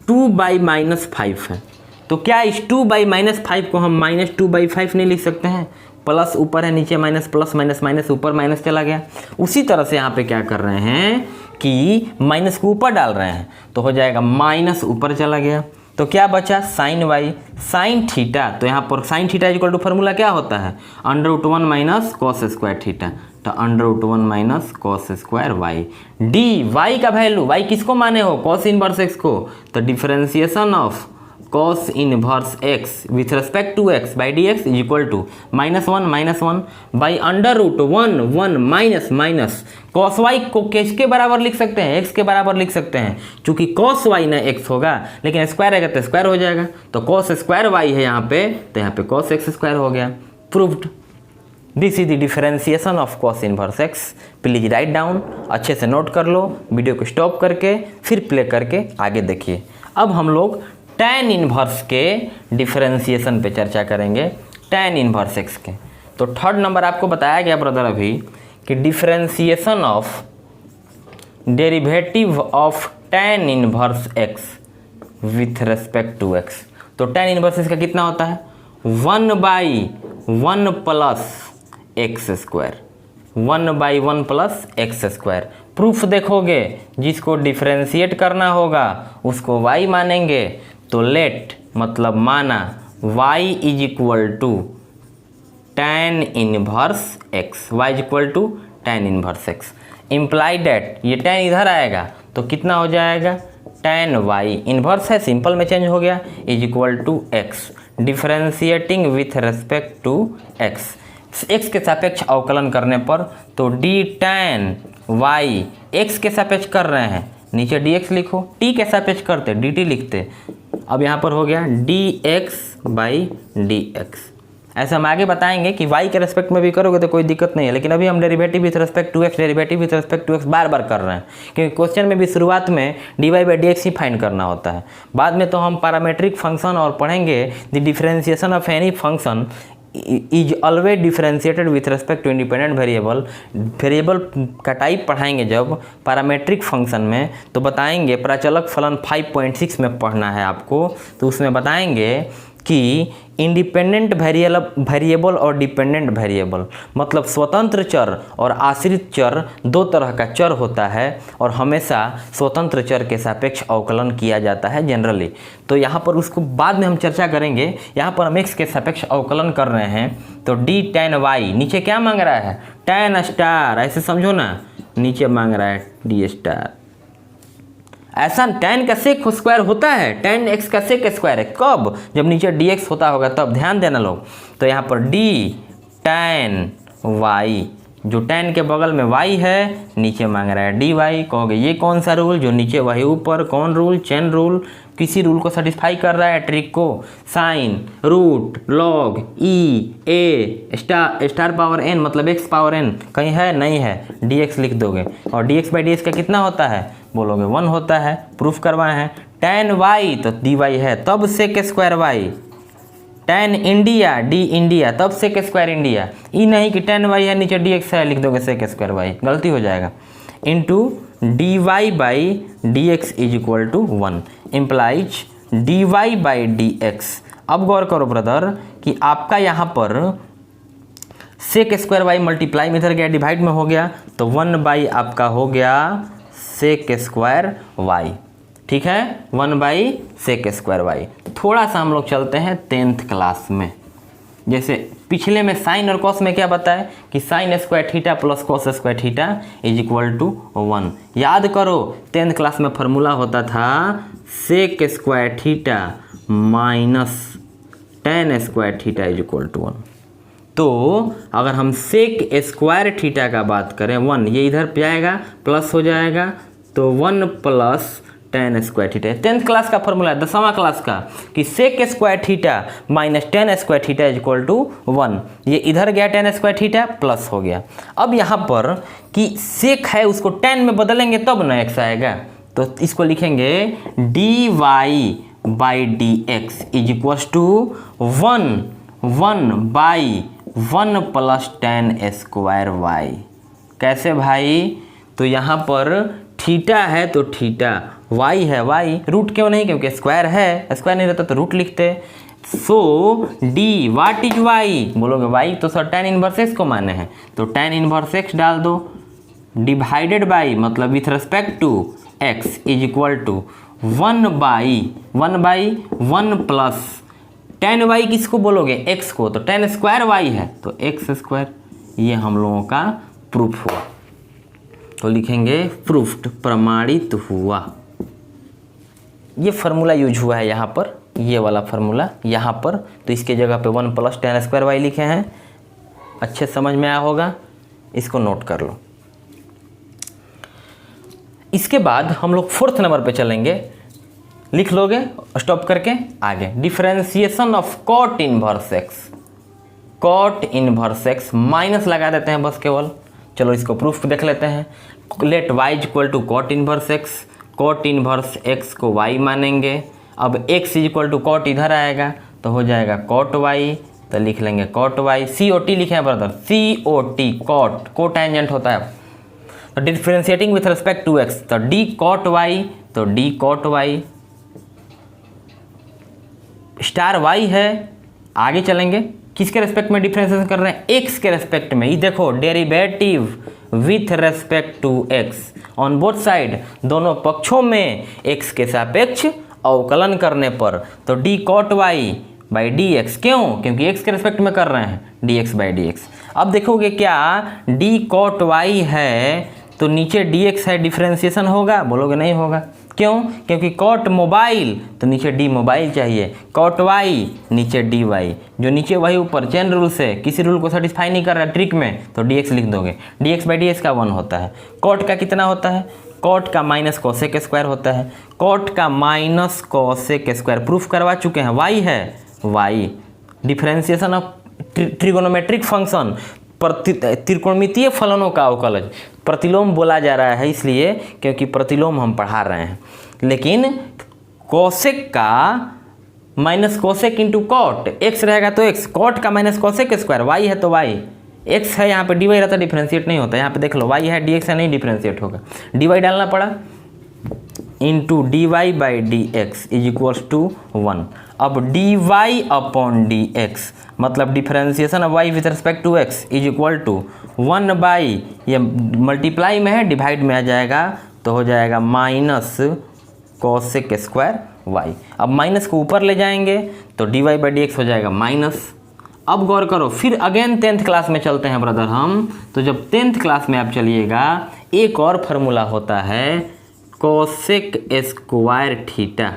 [SPEAKER 1] 2 बाई माइनस 5 है, तो क्या इस 2 बाई माइनस 5 को हम माइनस 2 बाई 5 नहीं लिख सकते हैं, प्लस ऊपर है, नीचे माइनस, प्लस माइनस माइनस, ऊपर माइनस चला गया। उसी तरह से यहाँ पे क्या कर रहे हैं कि माइनस को ऊपर डाल रहे हैं, तो हो जाएगा माइनस ऊपर चला गया, तो क्या बचा, साइन वाई, साइन थीटा, तो यहाँ पर sine theta equal to formula क्या होता है, under root 1 minus cos square theta, तो under root 1 minus cos square y. D y का वैल्यू, वाई किसको माने हो, कॉस इनवर्स एक्स को, तो differentiation of cos inverse x with respect to x by d x is equal to -1 by under root 1 minus minus cos y को किसके बराबर लिख सकते हैं, एक्स के बराबर लिख सकते हैं, चूंकि कॉस वाई ना एक्स होगा, लेकिन स्क्वायर है तो स्क्वायर हो जाएगा, तो कॉस स्क्वायर वाई है यहाँ पे, तो यहाँ पे कॉस एक्स स्क्वायर हो गया। Proved. This is the differentiation of cos inverse x. Please write down, अच्छे से नोट कर लो, वीडियो को स्टॉप करके फिर प्ले करके आगे देखिए। अब हम लोग टैन इनवर्स के डिफरेंशिएशन पे चर्चा करेंगे, टैन इनवर्स एक्स के। तो थर्ड नंबर आपको बताया गया ब्रदर अभी कि differentiation of derivative of tan inverse x with respect to x. तो टैन इनवर्स एक्स का कितना होता है, 1/1 plus x square, 1/1 plus x square. Proof देखोगे, जिसको डिफरेंशिएट करना होगा उसको y मानेंगे, तो लेट मतलब माना y is equal to tan inverse x, y is equal to tan inverse x. Imply that ये टैन इधर आएगा तो कितना हो जाएगा, टैन y इनवर्स है, सिंपल में चेंज हो गया, is equal to x. Differentiating with respect to x, x के सापेक्ष अवकलन करने पर, तो डी टैन वाई एक्स के सापेक्ष कर रहे हैं, नीचे डी एक्स लिखो, टी के सापेक्ष करते डी टी लिखते। अब यहाँ पर हो गया D x by d x, ऐसे हम आगे बताएंगे कि y के रेस्पेक्ट में भी करोगे तो कोई दिक्कत नहीं है, लेकिन अभी हम derivative with respect to x, derivative with respect to x बार बार कर रहे हैं, क्योंकि क्वेश्चन में भी शुरुआत में dy/dx ही फाइंड करना होता है। बाद में तो हम पैरामीट्रिक फंक्शन और पढ़ेंगे the differentiation of any function is always differentiated with respect to independent variable. Variable का टाइप पढ़ाएंगे जब पैरामीट्रिक फंक्शन में, तो बताएंगे प्राचलक फलन 5.6 में पढ़ना है आपको, तो उसमें बताएंगे कि इंडिपेंडेंट वेरिएबल और डिपेंडेंट वेरिएबल मतलब स्वतंत्र चर और आश्रित चर दो तरह का चर होता है और हमेशा स्वतंत्र चर के सापेक्ष अवकलन किया जाता है जनरली। तो यहाँ पर उसको बाद में हम चर्चा करेंगे। यहाँ पर हम x के सापेक्ष अवकलन कर रहे हैं, तो d tan y नीचे क्या मांग रहा है tan स्टार, ऐसे समझो ना, नीचे मांग रहा है d स्टार। ऐसा tan का सेक स्क्वायर होता है, tan x का सेक स्क्वायर है, कब? जब नीचे dx होता होगा तब, ध्यान देना लोग। तो यहाँ पर d tan y, जो tan के बगल में y है, नीचे मांग रहा है dy। कहोगे ये कौन सा रूल, जो नीचे वही ऊपर, कौन रूल? Chain rule. किसी रूल को सेटिस्फाई कर रहा है, ट्रिक को। साइन रूट लॉग ई ए स्टार पावर n मतलब x पावर n कहीं है नहीं है, dx लिख दोगे। और dx/dx का कितना होता है बोलोगे 1 होता है, प्रूफ करवाए हैं। tan y तो dy है, तब sec square y। tan India d India, तब सेक स्क्वायर इंडिया। ई नहीं कि tan y है नीचे dx है, लिख दोगे सेक स्क्वायर y, गलती हो जाएगा। Into dy/dx is equal to 1 implies dy/dx। अब गौर करो ब्रदर कि आपका यहाँ पर सेक स्क्वायर y मल्टीप्लाई में इधर गया, डिवाइड में हो गया, तो 1 आपका हो गया सेक स्क्वायर y। ठीक है, 1 सेक स्क्वायर y। थोड़ा सा हम लोग चलते हैं 10th क्लास में। जैसे पिछले में साइन और कॉस में क्या बताए कि sine square theta plus cos square theta is equal to 1। याद करो 10th क्लास में फॉर्मूला होता था sec square theta minus tan square theta is equal to 1। तो अगर हम सेक स्क्वायर थीटा का बात करें 1, ये इधर पे आएगा प्लस हो जाएगा, तो 1 plus tan square theta. 10th class का फॉर्मूला है, 10वां क्लास का, कि sec square theta minus tan square theta is equal to 1। ये इधर गया tan स्क्वायर थीटा प्लस हो गया। अब यहाँ पर कि सेक है उसको tan में बदलेंगे तब ना x आएगा, तो इसको लिखेंगे dy/dx is equal to 1 plus tan square y। कैसे भाई? तो यहाँ पर थीटा है तो थीटा, y है y, रूट क्यों नहीं? क्योंकि स्क्वायर है, स्क्वायर नहीं रहता तो रूट लिखते। सो डी व्हाट इज y? बोलोगे y तो सर tan इनवर्स x को माने हैं, तो tan इनवर्स x डाल दो, डिवाइडेड बाई मतलब with respect to x is equal to 1 plus tan y किसको बोलोगे? x को, तो tan स्क्वायर y है तो x स्क्वायर। ये हम लोगों का प्रूफ हुआ, तो लिखेंगे प्रूफ्ड, प्रमाणित हुआ। ये फार्मूला यूज हुआ है यहाँ पर, ये वाला फार्मूला यहाँ पर, तो इसके जगह पे 1 प्लस tan स्क्वायर y लिखे हैं। अच्छे समझ में आया होगा, इसको नोट कर लो। इसके बाद हम लोग 4th नंबर पे चलेंगे, लिख लोगे स्टॉप करके आगे। Differentiation of cot inverse x. Cot inverse x minus लगा देते हैं बस केवल। चलो इसको प्रूफ देख लेते हैं। Let y equal to cot inverse x, cot inverse x को y मानेंगे। अब x is equal to cot इधर आएगा तो हो जाएगा कॉट y, तो लिख लेंगे कॉट y। COT लिखे हैं ब्रदर, COT कॉट, कोटेंजेंट होता है। तो differentiating with respect to x, तो d कॉट y, तो d cot y star y है। आगे चलेंगे, किसके रेस्पेक्ट में डिफरेंशिएशन कर रहे हैं? x के रेस्पेक्ट में। ये देखो derivative with respect to x on both side, दोनों पक्षों में x के सापेक्ष अवकलन करने पर, तो d cot y by dx। क्यों? क्योंकि x के रेस्पेक्ट में कर रहे हैं, dx बाई dx। अब देखोगे क्या d कॉट y है तो नीचे dx है, डिफरेंशिएशन होगा? बोलोगे नहीं होगा। क्यों? क्योंकि कॉट मोबाइल तो नीचे डी मोबाइल चाहिए, कॉट वाई नीचे डी वाई, जो नीचे वही ऊपर। चेन रूल से किसी रूल को सेटिस्फाई नहीं कर रहा ट्रिक में, तो डी एक्स लिख दोगे। D x by d x का 1 होता है। कॉट का कितना होता है? कॉट का माइनस कोसेक स्क्वायर होता है। कॉट का माइनस कोसेक स्क्वायर प्रूफ करवा चुके हैं। वाई है, y differentiation of trigonometric function त्रिकोणमितीय फलनों का अवकलज प्रतिलोम बोला जा रहा है, इसलिए क्योंकि प्रतिलोम हम पढ़ा रहे हैं। लेकिन कोसेक का minus cosec into cot, x रहेगा तो एक्स, कॉट का माइनस कोसेक स्क्वायर, वाई है तो वाई, एक्स है यहाँ पे डी वाई रहता डिफ्रेंशिएट नहीं होता, यहाँ पे देख लो वाई है डी एक्स है नहीं डिफ्रेंशिएट होगा, डी वाई डालना पड़ा into d y by d x is equals to 1। अब d y upon d x मतलब differentiation of y with respect to x is equal to 1 by, ये मल्टीप्लाई में है डिवाइड में आ जाएगा तो हो जाएगा माइनस कोसेक स्क्वायर वाई। अब माइनस को ऊपर ले जाएंगे तो d y by d x हो जाएगा माइनस। अब गौर करो, फिर अगेन 10th क्लास में चलते हैं ब्रदर हम, तो जब 10th क्लास में आप चलिएगा एक और फार्मूला होता है cosec square theta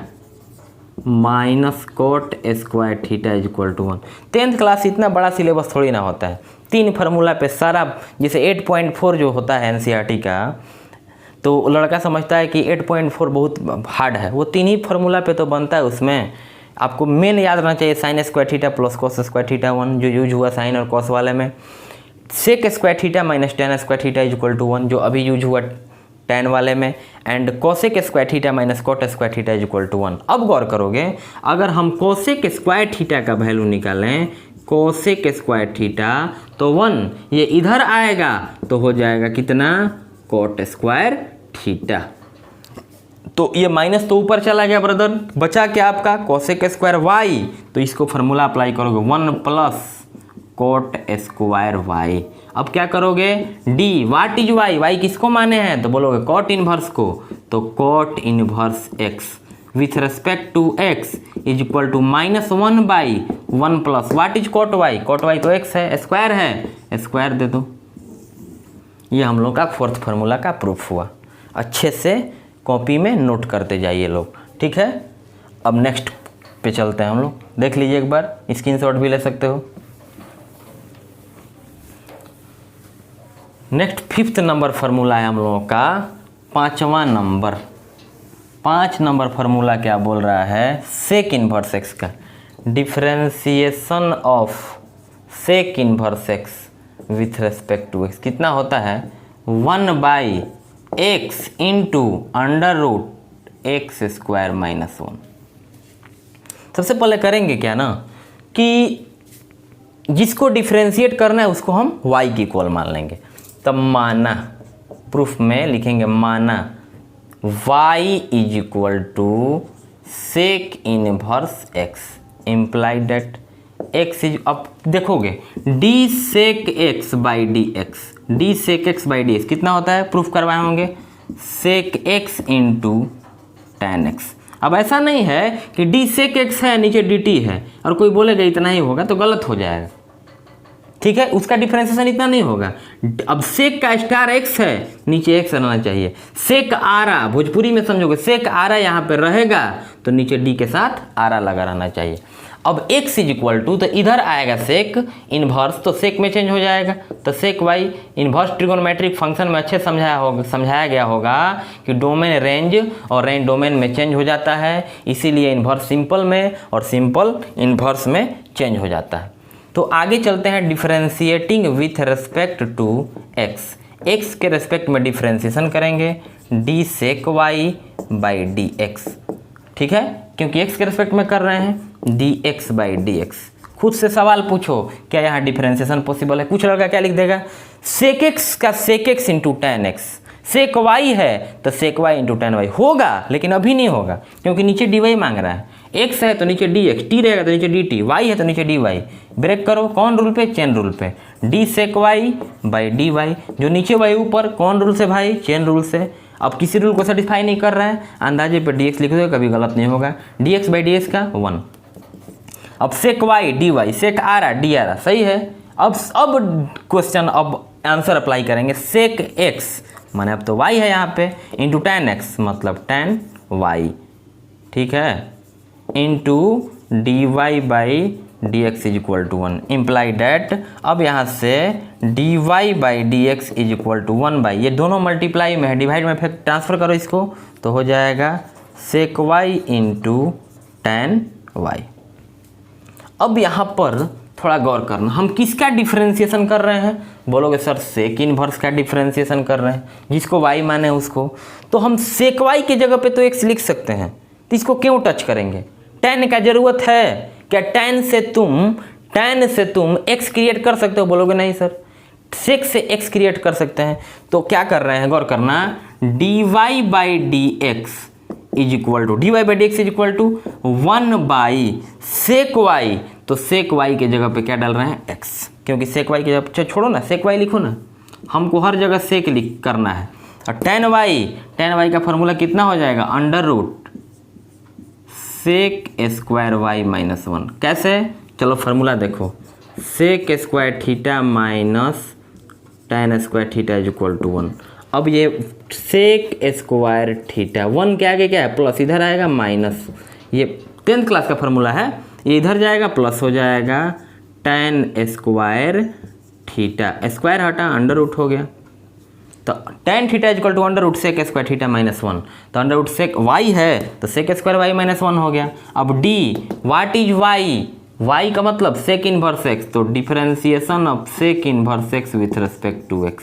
[SPEAKER 1] minus cot square theta is equal to 1। 10th class इतना बड़ा सिलेबस थोड़ी ना होता है, 3 फार्मूला पे सारा, जैसे 8.4 जो होता है एनसीईआरटी का, तो लड़का समझता है कि 8.4 बहुत हार्ड है, वो 3 ही फार्मूला पे तो बनता है। उसमें आपको मेन याद रहना चाहिए sine square theta plus cos square theta 1 जो यूज हुआ साइन और कॉस वाले में, sec square theta minus tan square theta is equal to 1 जो अभी यूज हुआ टेन वाले में, and cosec square theta minus cot square theta is equal to 1। अब गौर करोगे, अगर हम कोसेक स्क्वायर थीटा का वैल्यू निकालें, कोसेक स्क्वायर थीटा तो 1, ये इधर आएगा तो हो जाएगा कितना, कोट स्क्वायर थीटा। तो ये माइनस तो ऊपर चला गया ब्रदर, बचा क्या आपका कोसेक स्क्वायर वाई, तो इसको फार्मूला अप्लाई करोगे 1 प्लस कोट स्क्वायर वाई। अब क्या करोगे, d what is y, y किसको माने हैं तो बोलोगे कोट इनवर्स को, तो cot inverse x with respect to x is equal to -1 by 1 plus what is cot y तो एक्स है, स्क्वायर है, स्क्वायर दे दो। ये हम लोग का 4th फार्मूला का प्रूफ हुआ। अच्छे से कॉपी में नोट करते जाइए लोग, ठीक है। अब नेक्स्ट पे चलते हैं हम लोग, देख लीजिए एक बार, स्क्रीनशॉट भी ले सकते हो। नेक्स्ट 5th नंबर फार्मूला है हम लोगों का 5वां नंबर। 5 नंबर फार्मूला क्या बोल रहा है, सेक इनवर्स एक्स का differentiation of sec inverse x with respect to x कितना होता है, 1 by x into under root x square minus 1। सबसे पहले करेंगे क्या ना कि जिसको डिफरेंशिएट करना है उसको हम y की इक्वल मान लेंगे। तब माना, प्रूफ में लिखेंगे माना y is equal to sec inverse x implied that x is, अब देखोगे d sec x by d x, d sec x by d x कितना होता है, प्रूफ करवाए होंगे sec x into tan x. अब ऐसा नहीं है कि डी सेक एक्स है नीचे डी टी है और कोई बोलेगा इतना ही होगा तो गलत हो जाएगा, ठीक है। उसका डिफरेंशिएशन इतना नहीं होगा। अब सेक का स्टार एक्स है, नीचे एक्स रहना चाहिए। सेक आरा, भोजपुरी में समझोगे, सेक आरा यहाँ पे रहेगा तो नीचे डी के साथ आरा लगा रहना चाहिए। अब x इज इक्वल टू, तो इधर आएगा सेक इनवर्स, तो सेक में चेंज हो जाएगा, तो sec y inverse trigonometric function में अच्छे समझाया गया होगा कि डोमेन रेंज और रेंज डोमेन में चेंज हो जाता है, इसीलिए इनवर्स सिंपल में और सिंपल इनवर्स में चेंज हो जाता है। तो आगे चलते हैं differentiating with respect to x. X के रेस्पेक्ट में डिफरेंशिएशन करेंगे d sec y by d x, ठीक है, क्योंकि एक्स के रेस्पेक्ट में कर रहे हैं D x by d x. खुद से सवाल पूछो क्या यहाँ डिफरेंशिएशन पॉसिबल है। कुछ लड़का क्या लिख देगा, सेक एक्स का sec x into tan x, sec y है तो sec y into tan y होगा, लेकिन अभी नहीं होगा क्योंकि नीचे डी वाई मांग रहा है। एक्स है तो नीचे डी एक्स, टी रहेगा तो नीचे डी टी, वाई है तो नीचे डी वाई। ब्रेक करो, कौन रूल पे, चेन रूल पे, d sec y by d y, जो नीचे वाई ऊपर, कौन रूल से भाई, चेन रूल से। अब किसी रूल को सेटिस्फाई नहीं कर रहा है, अंदाजे पे डी एक्स लिख दो, कभी गलत नहीं होगा। D x by d x का 1। अब सेक वाई डी वाई, सेक आ रहा डी आ रहा, सही है। अब क्वेश्चन, अब आंसर अप्लाई करेंगे, सेक एक्स माने अब तो y है यहाँ पे, इंटू टेन एक्स मतलब टेन वाई, ठीक है, into d y by d x is equal to 1 imply that. अब यहाँ से d y by d x is equal to 1 by, ये दोनों मल्टीप्लाई में है, डिवाइड में फिर ट्रांसफर करो इसको तो हो जाएगा sec y into tan y. अब यहाँ पर थोड़ा गौर करना, हम किसका डिफरेंशिएशन कर रहे हैं? बोलोगे सर सेक इनवर्स का डिफरेंशिएशन कर रहे हैं, जिसको y माने उसको। तो हम सेक y की जगह पे तो x लिख सकते हैं, तो इसको क्यों टच करेंगे? tan का जरूरत है क्या? tan से तुम x क्रिएट कर सकते हो? बोलोगे नहीं सर, सेक से x क्रिएट कर सकते हैं। तो क्या कर रहे हैं, गौर करना, dy by d x is equal to is equal to 1 by sec y। तो सेक y के जगह पे क्या डाल रहे हैं? x, क्योंकि सेक y की जगह छोड़ो ना, सेक y लिखो ना, हमको हर जगह सेक लिख करना है। और tan y का फॉर्मूला कितना हो जाएगा? Under root sec square y minus 1। कैसे? चलो फार्मूला देखो, sec square theta minus tan square theta is equal to 1। अब ये सेक स्क्वायर थीटा 1 के आगे क्या है? प्लस, इधर आएगा माइनस, ये 10th क्लास का फार्मूला है, ये इधर जाएगा प्लस हो जाएगा tan स्क्वायर थीटा, स्क्वायर हटा अंडर रूट हो गया। तो tan theta equal to under root sec square theta minus 1। तो अंडर रूट सेक y है तो सेक स्क्वायर y माइनस 1 हो गया। अब d व्हाट इज y का मतलब सेक इनवर्स x, तो differentiation of sec inverse x with respect to x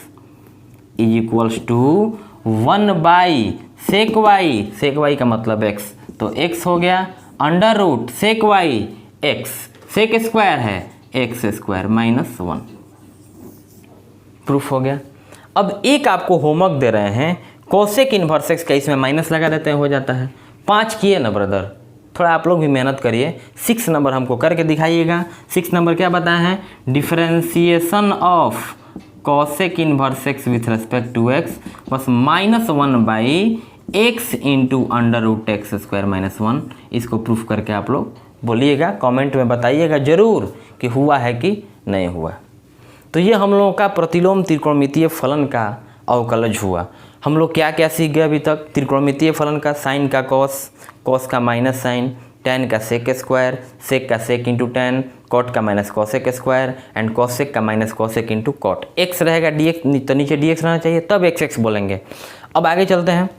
[SPEAKER 1] is equals to 1 by sec y का मतलब x, तो x हो गया under root sec y x, sec square है x स्क्वायर माइनस 1। प्रूफ हो गया। अब एक आपको होमवर्क दे रहे हैं, कोसेक इनवर्स x का इसमें माइनस लगा देते हैं, हो जाता है। 5 किए ना ब्रदर, थोड़ा आप लोग भी मेहनत करिए। 6 नंबर हमको करके दिखाइएगा। 6 नंबर क्या बताए हैं? Differentiation of cosec inverse x with respect to x बस minus 1 by x into under root x square minus 1। इसको प्रूफ करके आप लोग बोलिएगा, कमेंट में बताइएगा जरूर कि हुआ है कि नहीं हुआ। तो ये हम लोगों का प्रतिलोम त्रिकोणमितीय फलन का अवकलज हुआ। हम लोग क्या क्या सीख गए अभी तक? त्रिकोणमितीय फलन का साइन का कॉस, कॉस का माइनस साइन, tan का सेक स्क्वायर, सेक का सेक इंटू tan, कॉट का minus cosec square and cosec का minus cosec into cot. x रहेगा dx, तो नीचे dx रहना चाहिए, तब x बोलेंगे। अब आगे चलते हैं।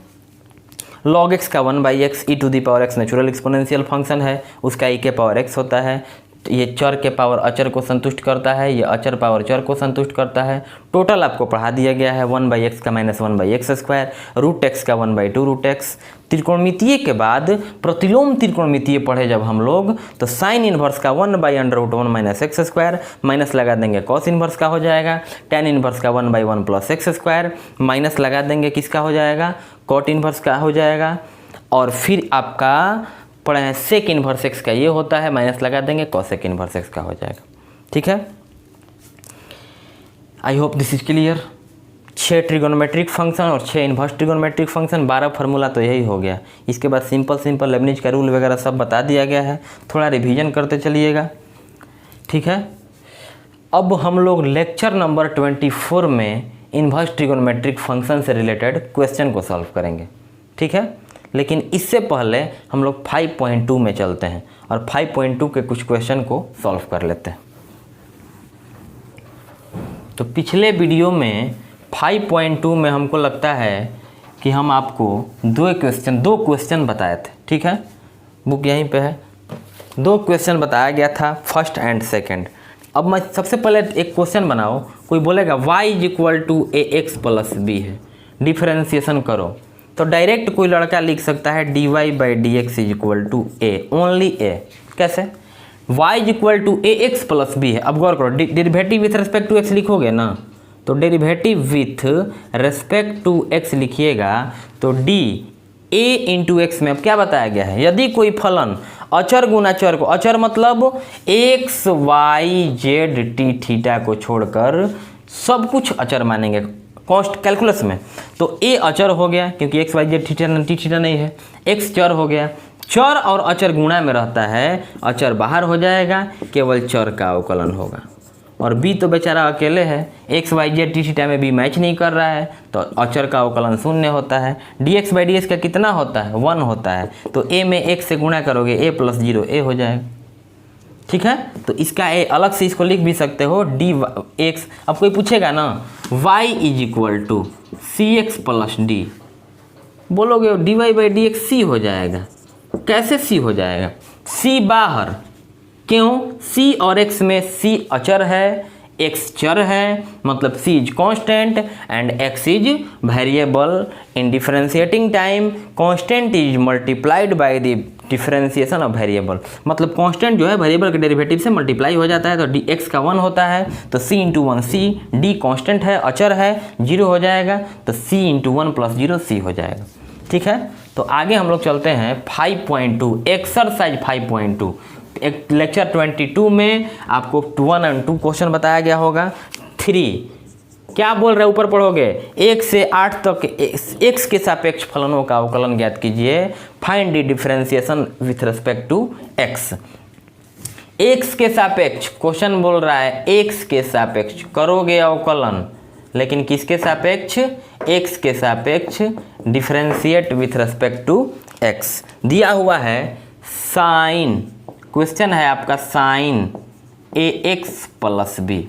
[SPEAKER 1] log x का 1 by x e to the power x natural exponential function है, उसका e के पावर x होता है। ये चर के पावर अचर को संतुष्ट करता है, ये अचर पावर चर को संतुष्ट करता है। टोटल आपको पढ़ा दिया गया है 1 बाई एक्स का minus 1 by x square, root x का 1 बाई 2 रूट एक्स। त्रिकोणमितीय के बाद प्रतिलोम त्रिकोणमितीय पढ़े जब हम लोग, तो साइन इनवर्स का 1 by under root 1 minus x square, minus लगा देंगे कॉस इनवर्स का हो जाएगा, tan इनवर्स का 1 by 1 plus x square, minus लगा देंगे किसका हो जाएगा? कॉट इनवर्स का हो जाएगा। और फिर आपका पढ़े हैं सेक इनवर्स एक्स का ये होता है, माइनस लगा देंगे कॉसेक इनवर्स एक्स का हो जाएगा। ठीक है, आई hope this is clear. 6 trigonometric function और 6 इनवर्स ट्रिगोनोमेट्रिक फंक्शन, 12 फार्मूला तो यही हो गया। इसके बाद सिंपल लेबनिज का रूल वगैरह सब बता दिया गया है, थोड़ा रिवीजन करते चलिएगा। ठीक है, अब हम लोग लेक्चर नंबर 24 में इनवर्स ट्रिगोनोमेट्रिक फंक्शन से रिलेटेड क्वेश्चन को सॉल्व करेंगे। ठीक है, लेकिन इससे पहले हम लोग 5.2 में चलते हैं और 5.2 के कुछ क्वेश्चन को सॉल्व कर लेते हैं। तो पिछले वीडियो में 5.2 में हमको लगता है कि हम आपको दो क्वेश्चन बताए थे। ठीक है, बुक यहीं पे है। 2 क्वेश्चन बताया गया था, फर्स्ट एंड सेकंड। अब मैं सबसे पहले एक क्वेश्चन बनाओ, कोई बोलेगा y is equal to a x plus b है, डिफरेंशिएशन करो। तो डायरेक्ट कोई लड़का लिख सकता है dy by d x is equal to a, only a. कैसे? y is equal to a x plus b है। अब गौर करो, derivative with respect to x लिखोगे ना, तो derivative with respect to x लिखिएगा तो d a इंटू एक्स में अब क्या बताया गया है? यदि कोई फलन अचर गुना चर को, अचर मतलब x y z t theta को छोड़कर सब कुछ अचर मानेंगे कॉस्ट कैलकुलस में, तो ए अचर हो गया क्योंकि x y z t theta नहीं है, एक्स चर हो गया। चर और अचर गुणा में रहता है, अचर बाहर हो जाएगा, केवल चर का अवकलन होगा। और बी तो बेचारा अकेले है, x y z t theta में बी मैच नहीं कर रहा है, तो अचर का अवकलन 0 होता है। D x by d x का कितना होता है? 1 होता है। तो ए में एक्स से गुणा करोगे, ए प्लस 0 ए हो जाएगा। ठीक है, तो इसका ए अलग से इसको लिख भी सकते हो डी एक्स। अब कोई पूछेगा ना y is equal to c x plus d, बोलोगे dy by d x c हो जाएगा। कैसे सी हो जाएगा? सी बाहर, क्यों? c और x में c अचर है, x चर है, मतलब c is constant and x is variable. In differentiating time constant is multiplied by the differentiation of variable, मतलब कांस्टेंट जो है वेरिएबल के डेरिवेटिव से मल्टीप्लाई हो जाता है, तो dx का 1 होता है, तो c into 1 c, d constant है, अचर है, 0 हो जाएगा, तो c इंटू 1 प्लस 0 c हो जाएगा। ठीक है, तो आगे हम लोग चलते हैं 5.2 एक्सरसाइज 5.2। एक लेक्चर 22 में आपको 1 और 2 क्वेश्चन बताया गया होगा। 3 क्या बोल रहे हैं, ऊपर पढ़ोगे, 1 से 8 तक x के सापेक्ष फलनों का अवकलन ज्ञात कीजिए। Find the differentiation with respect to x। x के सापेक्ष क्वेश्चन बोल रहा है, x के सापेक्ष करोगे अवकलन, लेकिन किसके सापेक्ष? x के सापेक्ष differentiate with respect to x। दिया हुआ है साइन, क्वेश्चन है आपका साइन ax प्लस b।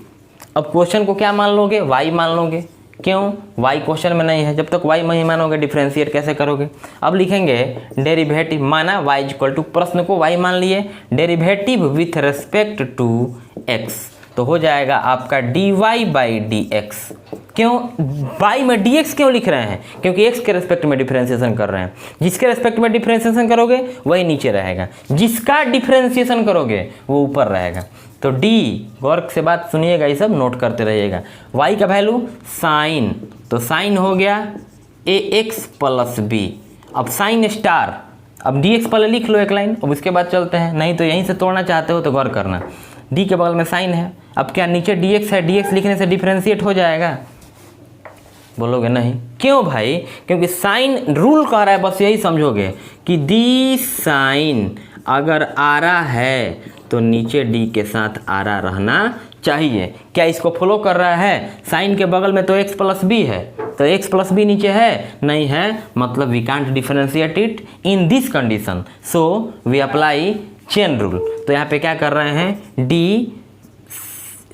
[SPEAKER 1] अब क्वेश्चन को क्या मान लोगे? y मान लोगे। क्यों? y क्वेश्चन में नहीं है, जब तक y नहीं मानोगे डिफरेंशिएट कैसे करोगे? अब लिखेंगे डेरिवेटिव, माना y इक्वल टू, प्रश्न को y मान लिए, derivative with respect to x, तो हो जाएगा आपका dy बाई डी एक्स। क्यों y में dx क्यों लिख रहे हैं? क्योंकि x के रेस्पेक्ट में डिफरेंशिएशन कर रहे हैं। जिसके रेस्पेक्ट में डिफरेंशिएशन करोगे वही नीचे रहेगा, जिसका डिफरेंशिएशन करोगे वो ऊपर रहेगा। तो d, गौर से बात सुनिएगा, ये सब नोट करते रहिएगा। y का वैल्यू साइन, तो साइन हो गया ax प्लस b। अब साइन स्टार, अब dx पहले लिख लो एक लाइन, अब उसके बाद चलते हैं, नहीं तो यहीं से तोड़ना चाहते हो तो गौर करना। d के बगल में साइन है, अब क्या नीचे dx है, dx लिखने से डिफरेंशिएट हो जाएगा? बोलोगे नहीं। क्यों भाई? क्योंकि साइन रूल कह रहा है, बस यही समझोगे कि दी साइन अगर आरा है तो नीचे डी के साथ आरा रहना चाहिए। क्या इसको फॉलो कर रहा है? साइन के बगल में तो x प्लस बी है, तो x प्लस बी नीचे है, नहीं है, मतलब we can't differentiate it in this condition, so we apply chain rule. तो यहाँ पे क्या कर रहे हैं, डी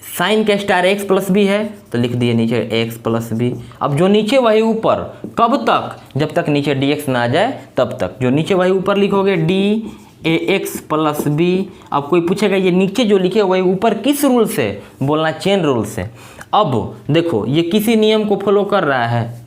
[SPEAKER 1] साइन का स्टार x प्लस बी है, तो लिख दिए नीचे x प्लस बी। अब जो नीचे वही ऊपर, कब तक? जब तक नीचे dx ना आ जाए तब तक, जो नीचे वही ऊपर लिखोगे डी ax प्लस बी। अब कोई पूछेगा ये नीचे जो लिखे वही ऊपर किस रूल से? बोलना चेन रूल से। अब देखो ये किसी नियम को फॉलो कर रहा है,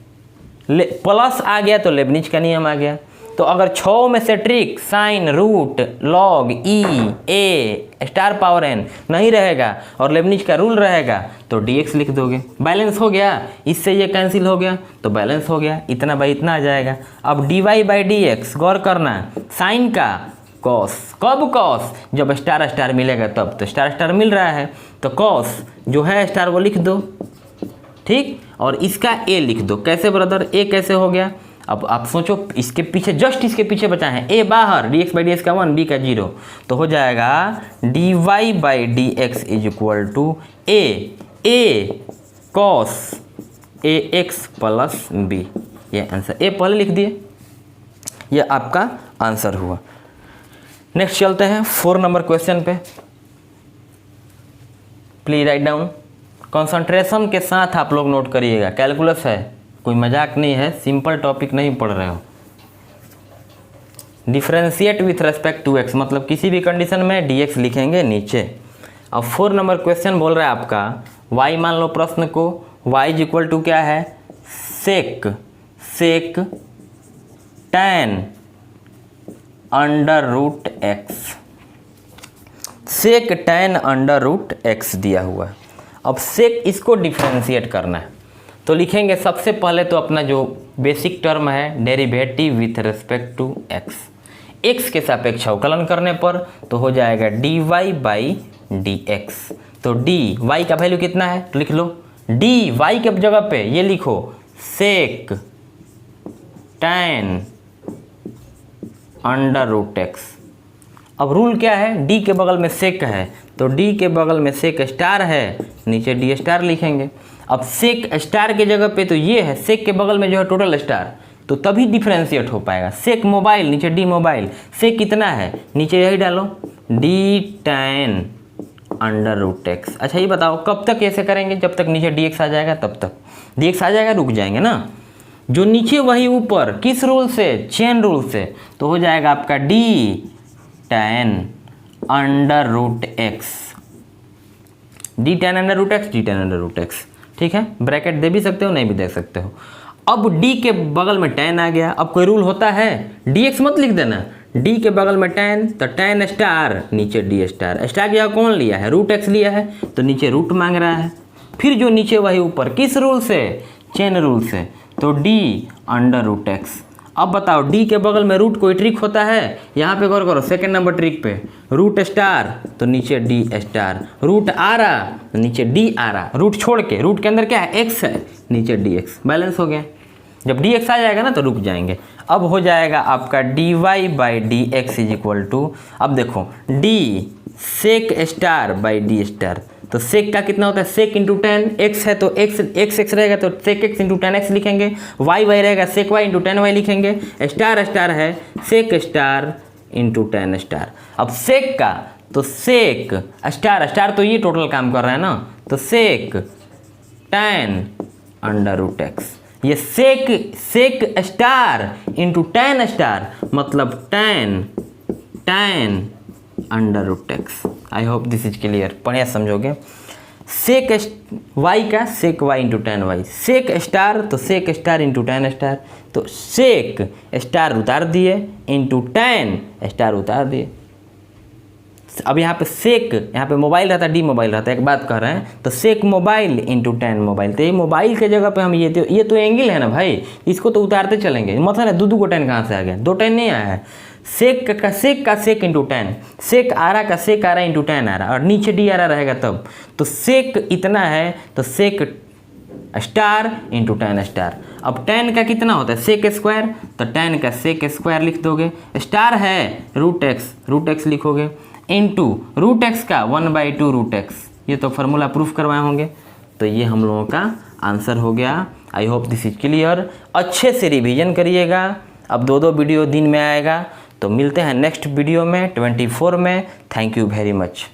[SPEAKER 1] प्लस आ गया तो लेबनिज का नियम आ गया। तो अगर 6 में से ट्रिक साइन रूट लॉग ई ए स्टार पावर एन नहीं रहेगा और लेबनिज का रूल रहेगा तो dx लिख दोगे, बैलेंस हो गया, इससे ये कैंसिल हो गया तो बैलेंस हो गया, इतना बाई इतना आ जाएगा। अब dy बाई डी एक्स, गौर करना, साइन का कॉस, कब कॉस? जब स्टार स्टार मिलेगा तब, तो स्टार स्टार मिल रहा है तो कॉस जो है स्टार वो लिख दो, ठीक, और इसका a लिख दो। कैसे ब्रदर? a कैसे हो गया? अब आप सोचो, इसके पीछे, जस्ट इसके पीछे बचा है a बाहर, dx बाई डी एक्स का 1, b का 0, तो हो जाएगा dy by d x is equal to a cos ax plus b। ये आंसर, a पहले लिख दिए, ये आपका आंसर हुआ। नेक्स्ट चलते हैं 4 नंबर क्वेश्चन पे। प्लीज राइट डाउन, कंसंट्रेशन के साथ आप लोग नोट करिएगा, कैलकुलस है, कोई मजाक नहीं है, सिंपल टॉपिक नहीं पढ़ रहे हो। Differentiate with respect to x, मतलब किसी भी कंडीशन में dx लिखेंगे नीचे। अब 4 नंबर क्वेश्चन बोल रहा है आपका, y मान लो प्रश्न को, y इज इक्वल टू क्या है, सेक tan अंडर रूट x, सेक tan अंडर रूट x दिया हुआ है। अब सेक इसको डिफरेंशिएट करना है, तो लिखेंगे सबसे पहले तो अपना जो बेसिक टर्म है derivative with respect to x के सापेक्ष अवकलन करने पर तो हो जाएगा dy बाई डी एक्स। तो dy का वैल्यू कितना है, तो लिख लो dy के जगह पे ये लिखो सेक tan अंडर रूट x। अब रूल क्या है, d के बगल में सेक है तो d के बगल में सेक स्टार है, नीचे d स्टार लिखेंगे। अब सेक स्टार के जगह पे तो ये है, सेक के बगल में जो है टोटल स्टार, तो तभी डिफरेंशिएट हो पाएगा। सेक मोबाइल, नीचे डी मोबाइल, सेक कितना है, नीचे यही डालो d tan under root x। अच्छा ये बताओ कब तक ऐसे करेंगे, जब तक नीचे dx आ जाएगा तब तक, dx आ जाएगा रुक जाएंगे ना, जो नीचे वही ऊपर, किस रूल से, चेन रूल से, तो हो जाएगा आपका d tan under root x, d tan under root x, d tan under root x. ठीक है, ब्रैकेट दे भी सकते हो, नहीं भी दे सकते हो। अब डी के बगल में टेन आ गया। अब कोई रूल होता है, डी एक्स मत लिख देना, डी के बगल में टेन, तो टेन स्टार नीचे डी स्टार। स्टार क्या कौन लिया है, रूट एक्स लिया है, तो नीचे रूट मांग रहा है। फिर जो नीचे वही ऊपर, किस रूल से, चेन रूल से, तो डी अंडर रूट एक्स। अब बताओ डी के बगल में रूट कोई ट्रिक होता है, यहाँ पे गौर करो सेकंड नंबर ट्रिक पे, रूट स्टार तो नीचे डी स्टार, रूट आ रहा तो नीचे डी आ रहा, रूट छोड़ के, रूट के अंदर क्या है एक्स है, नीचे डी एक्स, बैलेंस हो गया। जब डी एक्स आ जाएगा ना तो रुक जाएंगे। अब हो जाएगा आपका d y by d x is equal to, अब देखो d sec star by d star, तो सेक का कितना होता है, सेक इंटू टेन, एक्स है तो एक्स रहेगा तो sec x into tan x लिखेंगे, वाई रहेगा sec y into tan y लिखेंगे, स्टार स्टार है sec star into tan star. अब सेक का तो सेक स्टार स्टार तो ये टोटल काम कर रहा है ना, तो sec tan under root x, ये sec star into tan star मतलब tan under root x. I hope this is clear, बढ़िया समझोगे। सेक वाई का sec y into tan y, sec star तो sec star into tan star, तो सेक स्टार उतार दिए इंटू टेन स्टार उतार दिए। अब यहाँ पे सेक, यहाँ पे मोबाइल रहता है, डी मोबाइल रहता है, एक बात कह रहे हैं, तो सेक मोबाइल इंटू टेन मोबाइल, तो ये मोबाइल के जगह पे हम ये तो एंगल है ना भाई, इसको तो उतारते चलेंगे। मतलब दो को टेन कहाँ से आ गया, दो टेन नहीं आया है, सेक का सेक इंटू टेन, सेक आ रहा का सेक आ रहा इंटू टेन आ रहा, और नीचे डी आ रहा रहेगा तब, तो सेक इतना है तो sec star into tan star. अब टेन का कितना होता है, सेक स्क्वायर, तो टेन का सेक स्क्वायर लिख दोगे, स्टार है रूट एक्स लिखोगे, इंटू रूट एक्स का 1/2 रूट एक्स, ये तो फार्मूला प्रूफ करवाए होंगे। तो ये हम लोगों का आंसर हो गया। आई होप दिस इज क्लियर। अच्छे से रिवीजन करिएगा। अब दो वीडियो दिन में आएगा, तो मिलते हैं नेक्स्ट वीडियो में 24 में। Thank you very much.